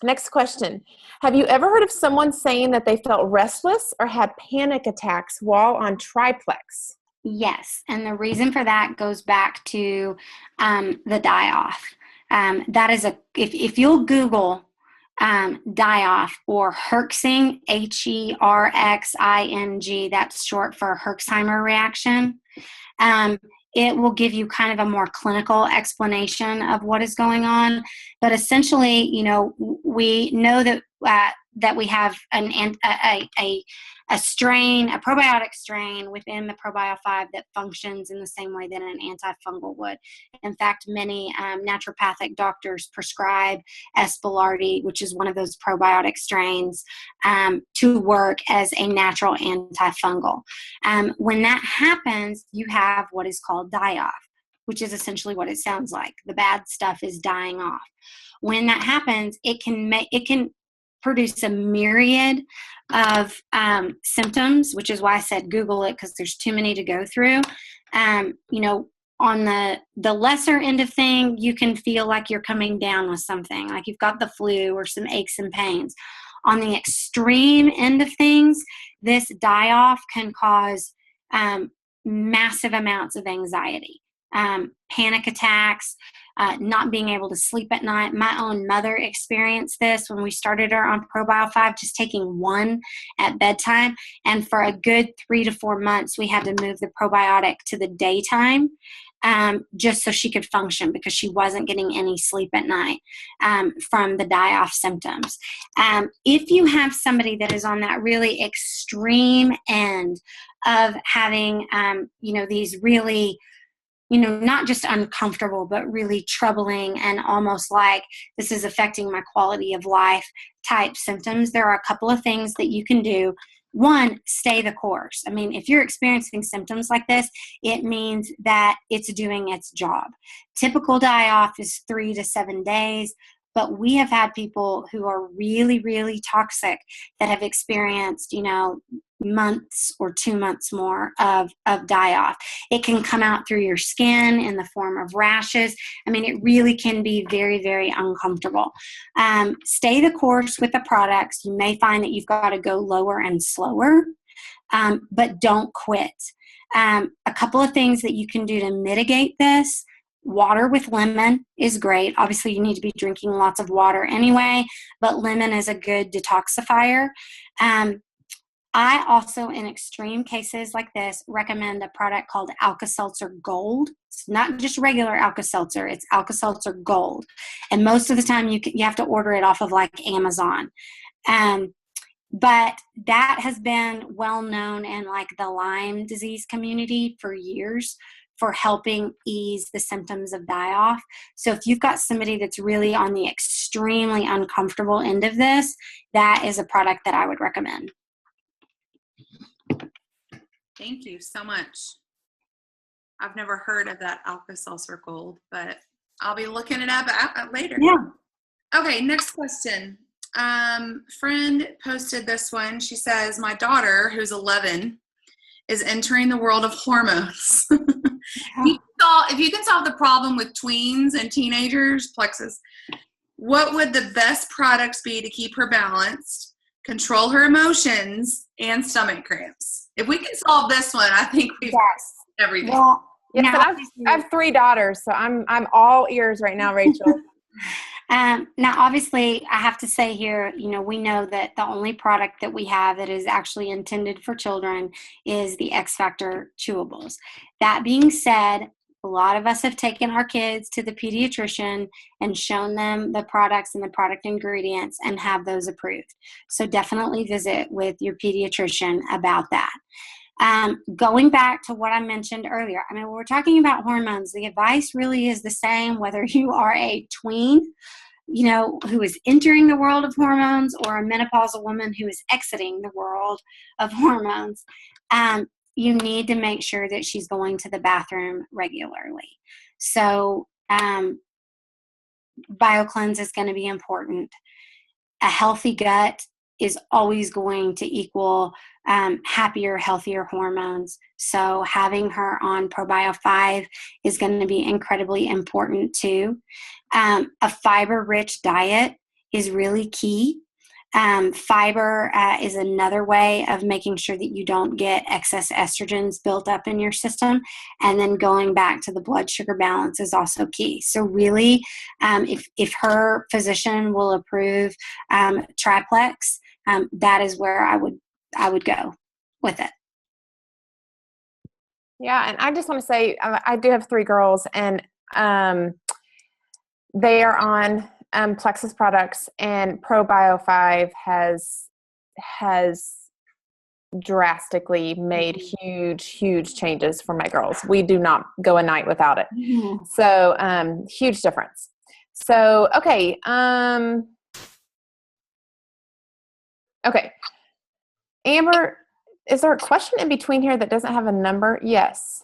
Next question. Have you ever heard of someone saying that they felt restless or had panic attacks while on Triplex? Yes. And the reason for that goes back to the die-off. That is if you'll Google die-off or Herxing, Herxing, that's short for Herxheimer reaction. It will give you kind of a more clinical explanation of what is going on. But essentially, we know that that we have a strain, a probiotic strain within the Probio5 that functions in the same way that an antifungal would. In fact, many naturopathic doctors prescribe Spilardi, which is one of those probiotic strains, to work as a natural antifungal. When that happens, you have what is called die-off, which is essentially what it sounds like. The bad stuff is dying off. When that happens, it can produce a myriad of symptoms, which is why I said Google it, because there's too many to go through. On the lesser end of thing, you can feel like you're coming down with something, like you've got the flu or some aches and pains. On the extreme end of things, this die-off can cause massive amounts of anxiety, panic attacks, not being able to sleep at night. My own mother experienced this when we started her on Probio5, just taking one at bedtime. And for a good 3 to 4 months, we had to move the probiotic to the daytime just so she could function, because she wasn't getting any sleep at night from the die-off symptoms. If you have somebody that is on that really extreme end of having, these really, not just uncomfortable, but really troubling and almost like this is affecting my quality of life type symptoms, there are a couple of things that you can do. One, stay the course. I mean, if you're experiencing symptoms like this, it means that it's doing its job. Typical die-off is 3 to 7 days, but we have had people who are really, really toxic that have experienced, months or 2 months more of die-off. It can come out through your skin in the form of rashes. I mean, it really can be very, very uncomfortable. Stay the course with the products. You may find that you've got to go lower and slower, but don't quit. A couple of things that you can do to mitigate this. Water with lemon is great. Obviously, you need to be drinking lots of water anyway, but lemon is a good detoxifier. I also, in extreme cases like this, recommend a product called Alka-Seltzer Gold. It's not just regular Alka-Seltzer, it's Alka-Seltzer Gold. And most of the time you have to order it off of like Amazon. But that has been well known in like the Lyme disease community for years for helping ease the symptoms of die-off. So if you've got somebody that's really on the extremely uncomfortable end of this, that is a product that I would recommend. Thank you so much. I've never heard of that Alka-Seltzer Gold, but I'll be looking it up later. Yeah. Okay, next question. Friend posted this one. She says, my daughter, who's 11, is entering the world of hormones. If you can solve the problem with tweens and teenagers, Plexus, what would the best products be to keep her balanced, control her emotions, and stomach cramps? If we can solve this one, I think we've got everything. Well, yes, now, and I have 3 daughters, so I'm all ears right now, Rachel. Now, obviously, I have to say here, we know that the only product that we have that is actually intended for children is the X Factor chewables. That being said, a lot of us have taken our kids to the pediatrician and shown them the products and the product ingredients and have those approved. So definitely visit with your pediatrician about that. Going back to what I mentioned earlier, when we're talking about hormones, the advice really is the same whether you are a tween, who is entering the world of hormones, or a menopausal woman who is exiting the world of hormones. You need to make sure that she's going to the bathroom regularly. So BioCleanse is going to be important. A healthy gut is always going to equal happier, healthier hormones. So having her on ProBio 5 is going to be incredibly important too. A fiber-rich diet is really key. Fiber is another way of making sure that you don't get excess estrogens built up in your system. And then going back to the blood sugar balance is also key. So really, if her physician will approve triplex, that is where I would go with it. Yeah, and I just want to say I do have 3 girls, and they are on Plexus products, and ProBio 5 has drastically made huge changes for my girls. We do not go a night without it. Mm-hmm. So huge difference. So okay. Okay. Amber, is there a question in between here that doesn't have a number? Yes.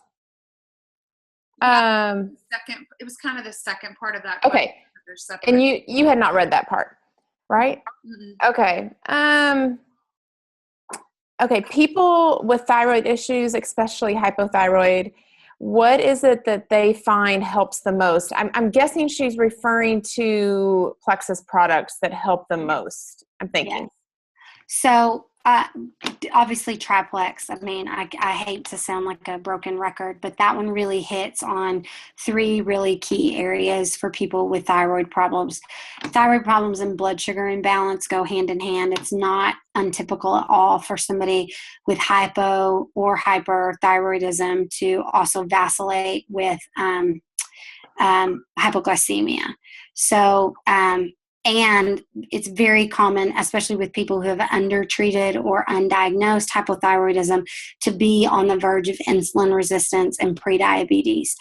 It was kind of the second part of that question. Okay. And you had not read that part, right? Mm-hmm. Okay. Okay. People with thyroid issues, especially hypothyroid, what is it that they find helps the most? I'm guessing she's referring to Plexus products that help the most, I'm thinking. Yes. So obviously triplex. I hate to sound like a broken record, but that one really hits on 3 really key areas for people with thyroid problems. Thyroid problems and blood sugar imbalance go hand in hand. It's not untypical at all for somebody with hypo or hyperthyroidism to also vacillate with hypoglycemia. So, and it's very common, especially with people who have undertreated or undiagnosed hypothyroidism, to be on the verge of insulin resistance and prediabetes.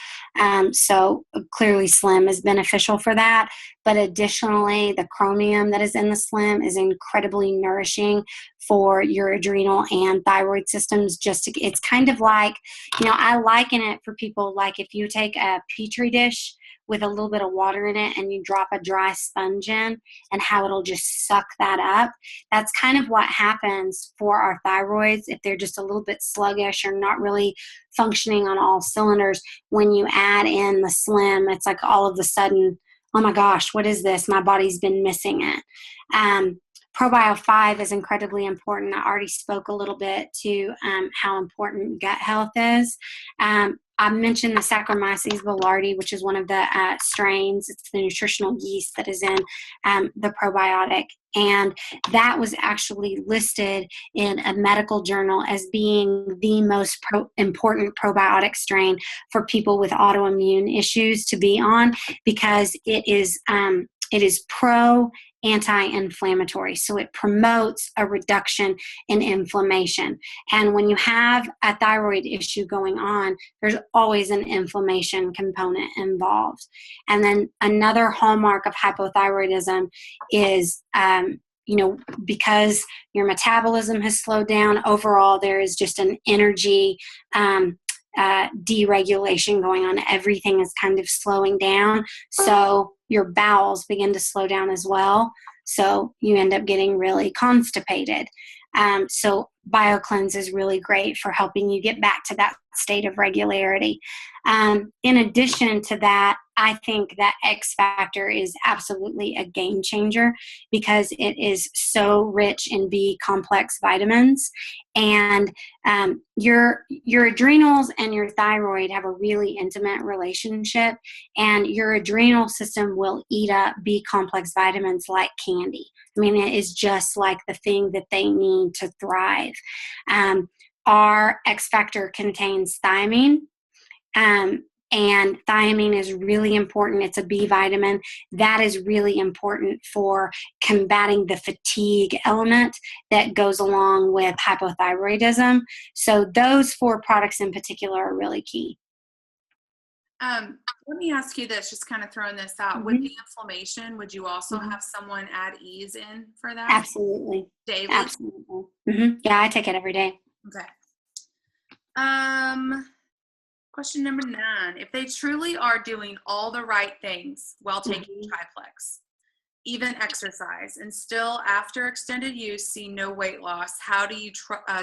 So clearly Slim is beneficial for that. But additionally, the chromium that is in the Slim is incredibly nourishing for your adrenal and thyroid systems. It's kind of like, I liken it for people like if you take a Petri dish with a little bit of water in it and you drop a dry sponge in, and how it'll just suck that up. That's kind of what happens for our thyroids if they're just a little bit sluggish or not really functioning on all cylinders. When you add in the Slim, it's like all of a sudden, oh my gosh, what is this? My body's been missing it. ProBio 5 is incredibly important. I already spoke a little bit to how important gut health is. I mentioned the Saccharomyces boulardii, which is one of the strains. It's the nutritional yeast that is in the probiotic. And that was actually listed in a medical journal as being the most important probiotic strain for people with autoimmune issues to be on, because it is anti-inflammatory. So it promotes a reduction in inflammation. And when you have a thyroid issue going on, there's always an inflammation component involved. And then another hallmark of hypothyroidism is, because your metabolism has slowed down, overall there is just an energy deregulation going on. Everything is kind of slowing down. So your bowels begin to slow down as well. So you end up getting really constipated. So BioCleanse is really great for helping you get back to that state of regularity. In addition to that, I think that X Factor is absolutely a game changer because it is so rich in B complex vitamins. And your adrenals and your thyroid have a really intimate relationship, and your adrenal system will eat up B complex vitamins like candy. I mean, it is just like the thing that they need to thrive. Our X Factor contains thiamine. And thiamine is really important. It's a B vitamin. That is really important for combating the fatigue element that goes along with hypothyroidism. So those 4 products in particular are really key. Let me ask you this, just kind of throwing this out. Mm-hmm. With the inflammation, would you also have someone add ease in for that? Absolutely. Daily? Absolutely. Mm-hmm. Yeah, I take it every day. Okay. Question number 9. If they truly are doing all the right things while taking Triplex, even exercise, and still after extended use see no weight loss, how do you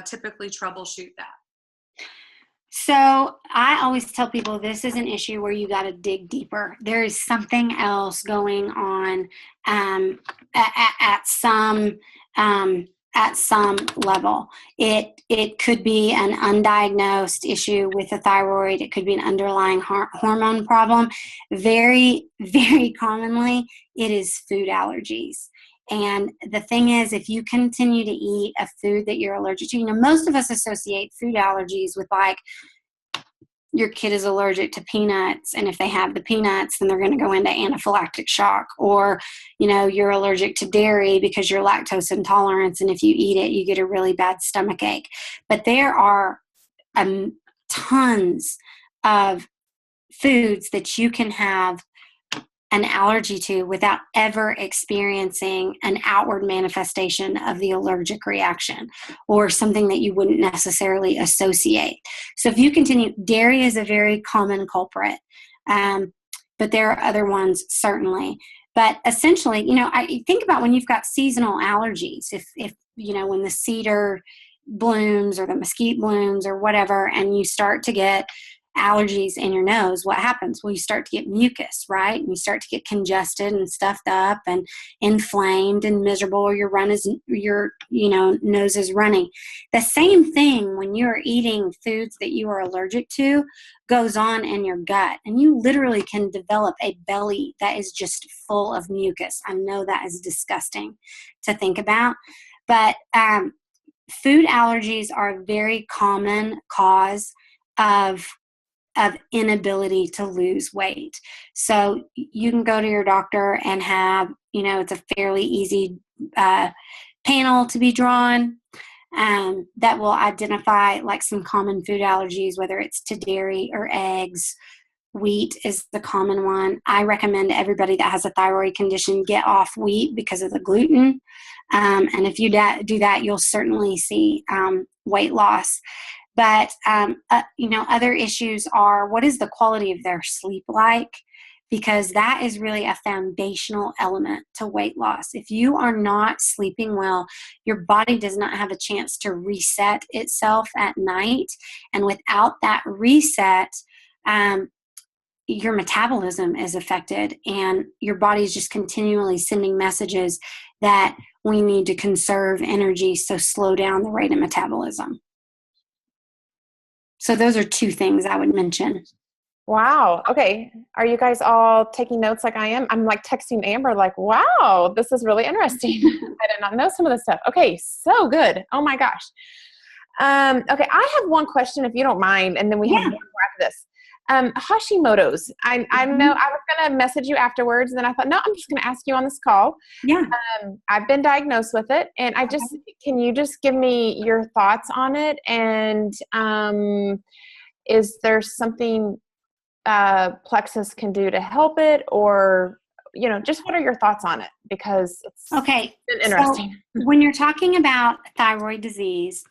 typically troubleshoot that? So I always tell people this is an issue where you got to dig deeper. There is something else going on at some level. It could be an undiagnosed issue with the thyroid. It could be an underlying hormone problem. Very, very commonly, it is food allergies. And the thing is, if you continue to eat a food that you're allergic to, most of us associate food allergies with like your kid is allergic to peanuts, and if they have the peanuts, then they're going to go into anaphylactic shock. Or, you're allergic to dairy because you're lactose intolerant, and if you eat it, you get a really bad stomach ache. But there are tons of foods that you can have an allergy to without ever experiencing an outward manifestation of the allergic reaction or something that you wouldn't necessarily associate. So if you continue, dairy is a very common culprit, but there are other ones certainly. But essentially, I think about when you've got seasonal allergies, if when the cedar blooms or the mesquite blooms or whatever, and you start to get allergies in your nose, what happens? Well, you start to get mucus, right? And you start to get congested and stuffed up and inflamed and miserable, or your nose is running. The same thing when you're eating foods that you are allergic to goes on in your gut, and you literally can develop a belly that is just full of mucus. I know that is disgusting to think about, but food allergies are a very common cause of inability to lose weight. So you can go to your doctor and have, it's a fairly easy panel to be drawn that will identify like some common food allergies, whether it's to dairy or eggs. Wheat is the common one. I recommend everybody that has a thyroid condition get off wheat because of the gluten. And if you do that, you'll certainly see weight loss. But, other issues are, what is the quality of their sleep like? Because that is really a foundational element to weight loss. If you are not sleeping well, your body does not have a chance to reset itself at night. And without that reset, your metabolism is affected, and your body is just continually sending messages that we need to conserve energy, so slow down the rate of metabolism. So those are 2 things I would mention. Wow. Okay. Are you guys all taking notes like I am? I'm like texting Amber like, wow, this is really interesting. I did not know some of this stuff. Okay. So good. Oh my gosh. Okay. I have one question if you don't mind, and then we have one more after this. Hashimoto's. I know I was going to message you afterwards, and then I thought, no, I'm just going to ask you on this call. Yeah. I've been diagnosed with it, and can you just give me your thoughts on it? And is there something Plexus can do to help it, or just what are your thoughts on it? Because it's been interesting. So when you're talking about thyroid disease,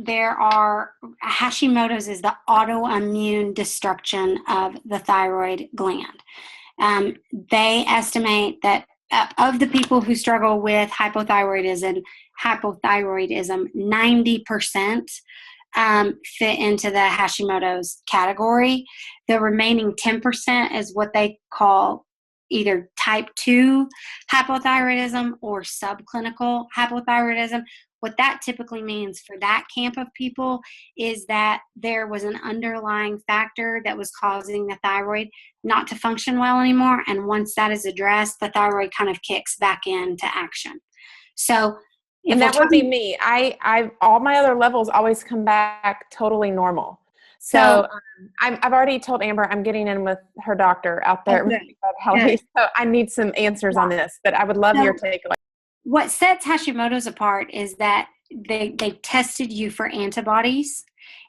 Hashimoto's is the autoimmune destruction of the thyroid gland. They estimate that of the people who struggle with hypothyroidism, 90% fit into the Hashimoto's category. The remaining 10% is what they call either type 2 hypothyroidism or subclinical hypothyroidism. What that typically means for that camp of people is that there was an underlying factor that was causing the thyroid not to function well anymore. And once that is addressed, the thyroid kind of kicks back into action. So, and that would be me. I all my other levels always come back totally normal. So I've already told Amber I'm getting in with her doctor out there. Okay. So I need some answers on this, but I would love your take. What sets Hashimoto's apart is that they tested you for antibodies,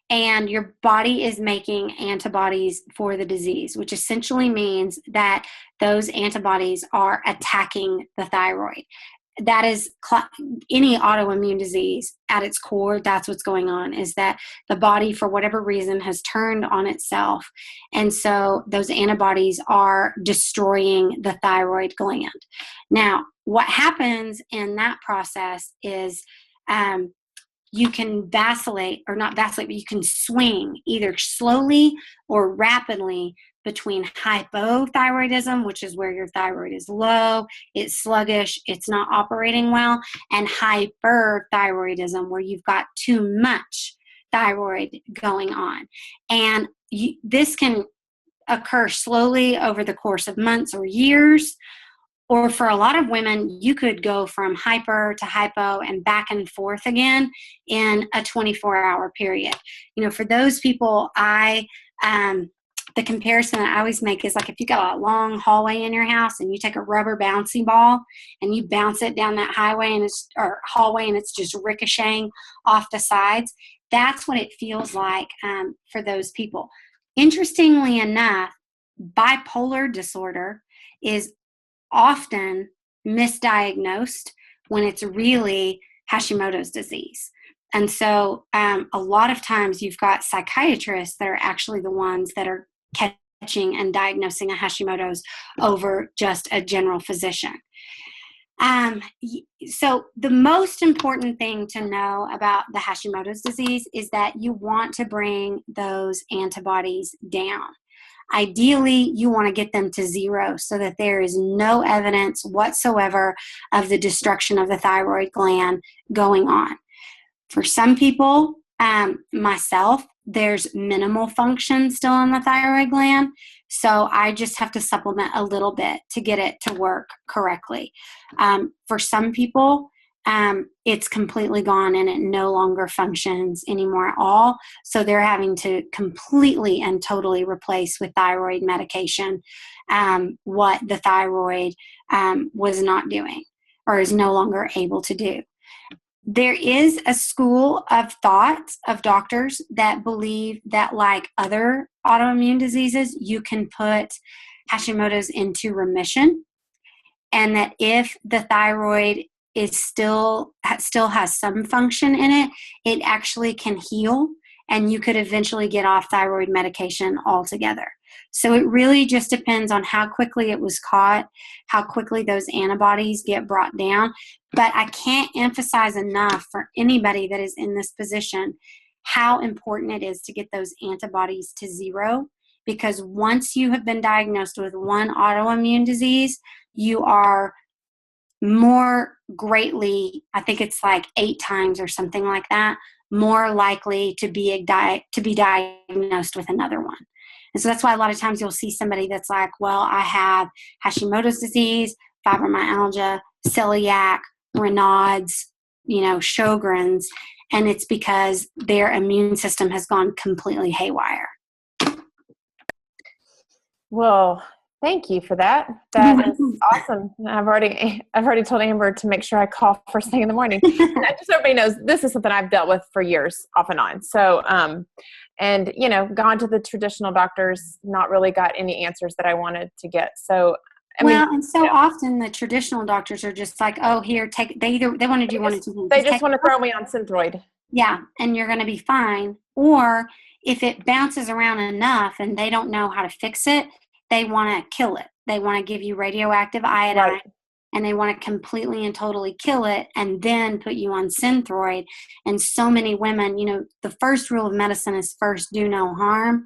and your body is making antibodies for the disease, which essentially means that those antibodies are attacking the thyroid. That is any autoimmune disease at its core. That's what's going on, is that the body, for whatever reason, has turned on itself. And so those antibodies are destroying the thyroid gland. Now, what happens in that process is you can vacillate, or not vacillate, but you can swing either slowly or rapidly between hypothyroidism, which is where your thyroid is low, it's sluggish, it's not operating well, and hyperthyroidism, where you've got too much thyroid going on. And this can occur slowly over the course of months or years. Or for a lot of women, you could go from hyper to hypo and back and forth again in a 24-hour period. For those people, the comparison that I always make is like if you got a long hallway in your house and you take a rubber bouncy ball and you bounce it down that hallway and it's just ricocheting off the sides. That's what it feels like for those people. Interestingly enough, bipolar disorder is often misdiagnosed when it's really Hashimoto's disease. And so a lot of times you've got psychiatrists that are actually the ones that are catching and diagnosing a Hashimoto's over just a general physician. So the most important thing to know about the Hashimoto's disease is that you want to bring those antibodies down. Ideally, you want to get them to zero so that there is no evidence whatsoever of the destruction of the thyroid gland going on. For some people, myself, there's minimal function still in the thyroid gland, so I just have to supplement a little bit to get it to work correctly. For some people, it's completely gone and it no longer functions anymore at all. So they're having to completely and totally replace with thyroid medication what the thyroid was not doing or is no longer able to do. There is a school of thought of doctors that believe that, like other autoimmune diseases, you can put Hashimoto's into remission, and that if the thyroid is still has some function in it, it actually can heal, and you could eventually get off thyroid medication altogether. So it really just depends on how quickly it was caught, how quickly those antibodies get brought down. But I can't emphasize enough for anybody that is in this position how important it is to get those antibodies to zero, because once you have been diagnosed with one autoimmune disease, you are more greatly, I think it's like 8 times or something like that, more likely to be diagnosed with another one. And so that's why a lot of times you'll see somebody that's like, well, I have Hashimoto's disease, fibromyalgia, celiac, Raynaud's, Sjogren's, and it's because their immune system has gone completely haywire. Well, thank you for that. That is awesome. I've already told Amber to make sure I call first thing in the morning. And just so everybody knows, this is something I've dealt with for years, off and on. So, and gone to the traditional doctors, not really got any answers that I wanted to get. So, often the traditional doctors are just like, oh, here, take. They want to do one or two things. They just want to throw me on Synthroid. Yeah, and you're going to be fine. Or if it bounces around enough and they don't know how to fix it, they want to kill it. They want to give you radioactive iodine. Right. and they want to completely and totally kill it and then put you on Synthroid. And so many women, the first rule of medicine is first do no harm,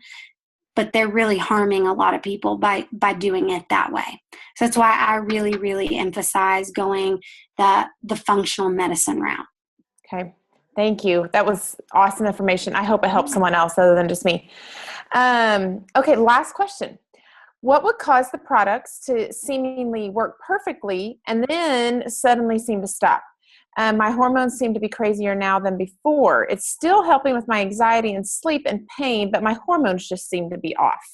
but they're really harming a lot of people by doing it that way. So that's why I really, really emphasize going the functional medicine route. Okay. Thank you. That was awesome information. I hope it helps someone else other than just me. Okay. Last question. What would cause the products to seemingly work perfectly and then suddenly seem to stop? My hormones seem to be crazier now than before. It's still helping with my anxiety and sleep and pain, but my hormones just seem to be off.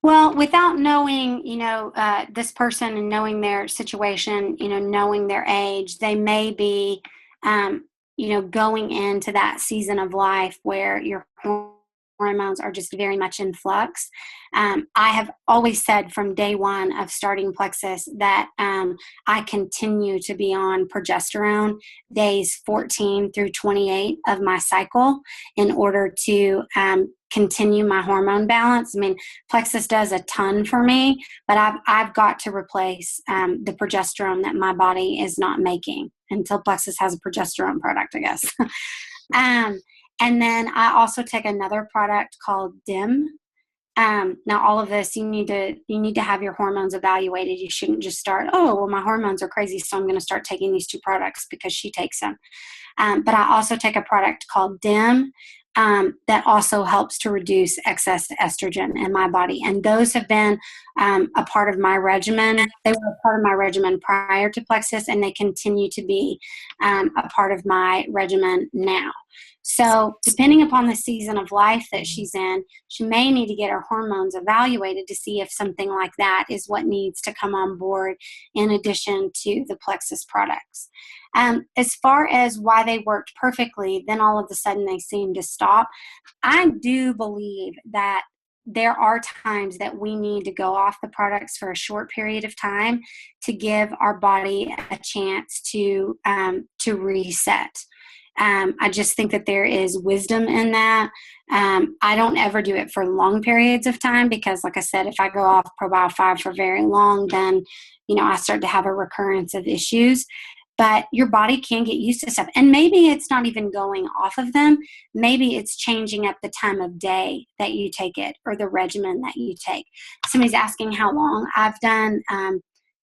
Well, without knowing, this person and knowing their situation, knowing their age, they may be, going into that season of life where your hormones are just very much in flux. I have always said from day one of starting Plexus that I continue to be on progesterone days 14 through 28 of my cycle in order to continue my hormone balance. I mean, Plexus does a ton for me, but I've got to replace the progesterone that my body is not making until Plexus has a progesterone product, I guess. And then I also take another product called DIM. Now, all of this, you need to have your hormones evaluated. You shouldn't just start, my hormones are crazy, so I'm going to start taking these 2 products because she takes them. But I also take a product called DIM that also helps to reduce excess estrogen in my body. And those have been a part of my regimen. They were a part of my regimen prior to Plexus, and they continue to be a part of my regimen now. So depending upon the season of life that she's in, she may need to get her hormones evaluated to see if something like that is what needs to come on board in addition to the Plexus products. As far as why they worked perfectly, then all of a sudden they seem to stop. I do believe that there are times that we need to go off the products for a short period of time to give our body a chance to reset. I just think that there is wisdom in that. I don't ever do it for long periods of time because, like I said, if I go off ProBio 5 for very long, then, I start to have a recurrence of issues. But your body can get used to stuff. And maybe it's not even going off of them. Maybe it's changing up the time of day that you take it or the regimen that you take. Somebody's asking how long. I've done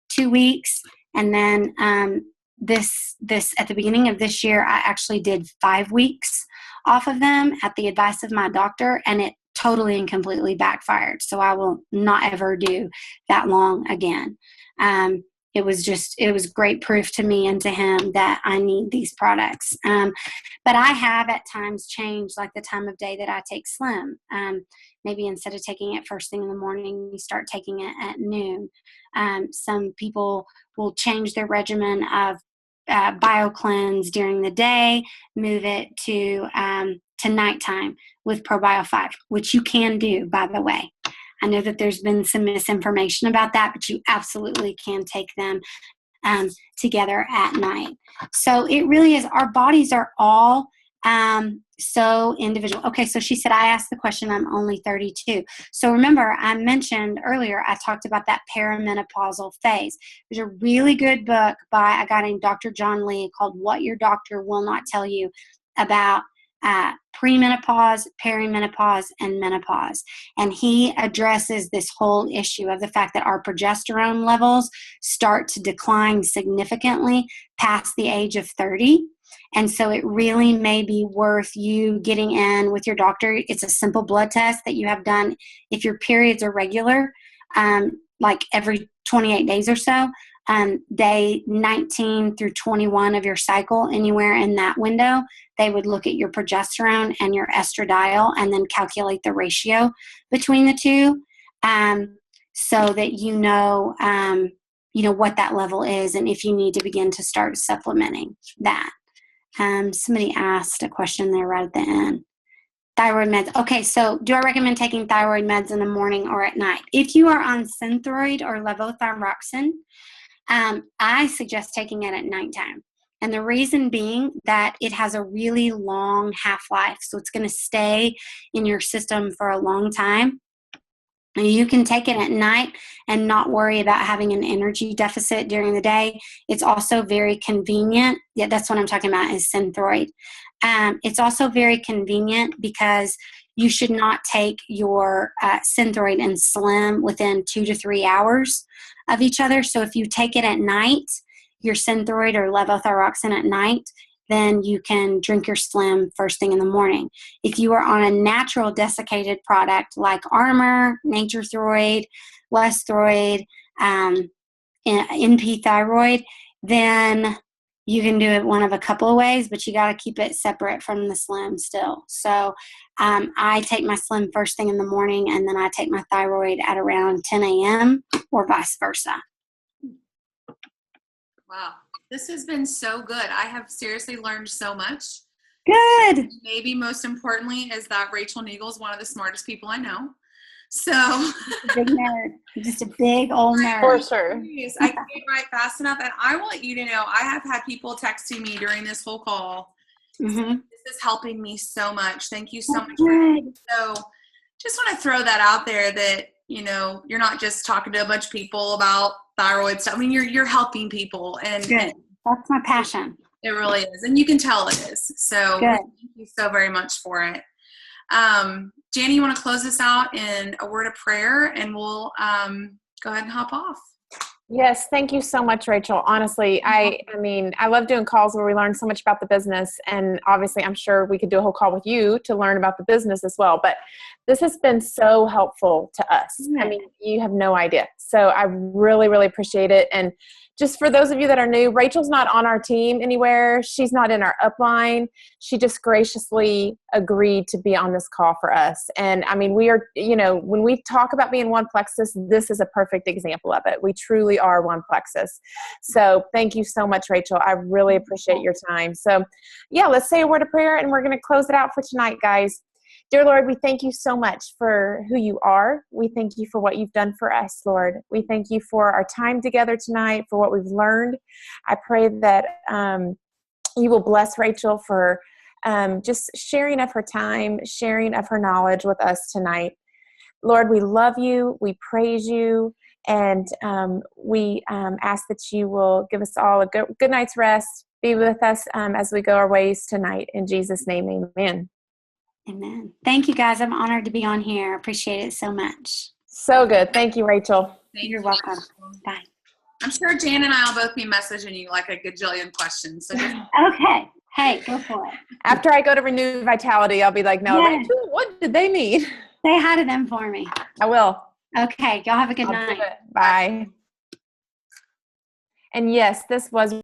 2 weeks, and then this at the beginning of this year, I actually did 5 weeks off of them at the advice of my doctor, and it totally and completely backfired. So I will not ever do that long again. It was great proof to me and to him that I need these products. But I have at times changed like the time of day that I take Slim. Maybe instead of taking it first thing in the morning, you start taking it at noon. Some people will change their regimen of BioCleanse during the day, move it to nighttime with ProBio 5, which you can do, by the way. I know that there's been some misinformation about that, but you absolutely can take them together at night. So it really is, our bodies are all so individual. Okay, so she said, I asked the question, I'm only 32. So remember, I mentioned earlier, I talked about that perimenopausal phase. There's a really good book by a guy named Dr. John Lee called What Your Doctor Will Not Tell You about premenopause, perimenopause, and menopause. And he addresses this whole issue of the fact that our progesterone levels start to decline significantly past the age of 30. And so it really may be worth you getting in with your doctor. It's a simple blood test that you have done if your periods are regular, like every 28 days or so. Day 19 through 21 of your cycle, anywhere in that window, they would look at your progesterone and your estradiol and then calculate the ratio between the two, so that you know what that level is and if you need to begin to start supplementing that. Somebody asked a question there right at the end. Thyroid meds. Okay, so do I recommend taking thyroid meds in the morning or at night? If you are on Synthroid or levothyroxine, I suggest taking it at nighttime. And the reason being that it has a really long half-life. So it's going to stay in your system for a long time. You can take it at night and not worry about having an energy deficit during the day. It's also very convenient. Yeah, that's what I'm talking about is Synthroid. It's also very convenient because you should not take your Synthroid and Slim within 2 to 3 hours of each other. So if you take it at night, your Synthroid or levothyroxine at night, then you can drink your Slim first thing in the morning. If you are on a natural desiccated product like Armor, Nature-Throid, West-Throid, NP Thyroid, then you can do it one of a couple of ways, but you got to keep it separate from the Slim still. So I take my Slim first thing in the morning, and then I take my Thyroid at around 10 a.m. or vice versa. Wow. This has been so good. I have seriously learned so much. Good. Maybe most importantly is that Rachael Neagle is one of the smartest people I know. So Big nerd. Just a big old nerd. For sure. I can't write fast enough. And I want you to know, I have had people texting me during this whole call. Mm-hmm. This is helping me so much. Thank you so That's much. good. So just want to throw that out there that, you know, you're not just talking to a bunch of people about thyroid stuff. I mean, you're helping people, and Good. That's my passion. it really is. And you can tell it is. So Good. thank you so very much for it. Janie, you want to close this out in a word of prayer, and we'll go ahead and hop off. Yes, thank you so much, Rachael. Honestly, I mean, I love doing calls where we learn so much about the business, and obviously I'm sure we could do a whole call with you to learn about the business as well, but this has been so helpful to us. Yeah. I mean, you have no idea. So I really, really appreciate it. And just for those of you that are new, Rachel's not on our team anywhere. She's not in our upline. She just graciously agreed to be on this call for us. And I mean, we are, you know, when we talk about being one Plexus, this is a perfect example of it. We truly are one Plexus. So thank you so much, Rachael. I really appreciate your time. So yeah, let's say a word of prayer and we're going to close it out for tonight, guys. Dear Lord, we thank you so much for who you are. We thank you for what you've done for us, Lord. We thank you for our time together tonight, for what we've learned. I pray that you will bless Rachael for just sharing of her time, sharing of her knowledge with us tonight. Lord, we love you. We praise you. And we ask that you will give us all a good night's rest. Be with us as we go our ways tonight. In Jesus' name, amen. Amen. Thank you, guys. I'm honored to be on here. I appreciate it so much. So good. Thank you, Rachael. You're welcome. Bye. I'm sure Jan and I will both be messaging you like a gajillion questions. So just Okay. Hey, go for it. After I go to Renew Vitality, I'll be like, no, Yes. Rachel, what did they need? Say hi to them for me. I will. Okay. Y'all have a good I'll night. do it. Bye. And yes, this was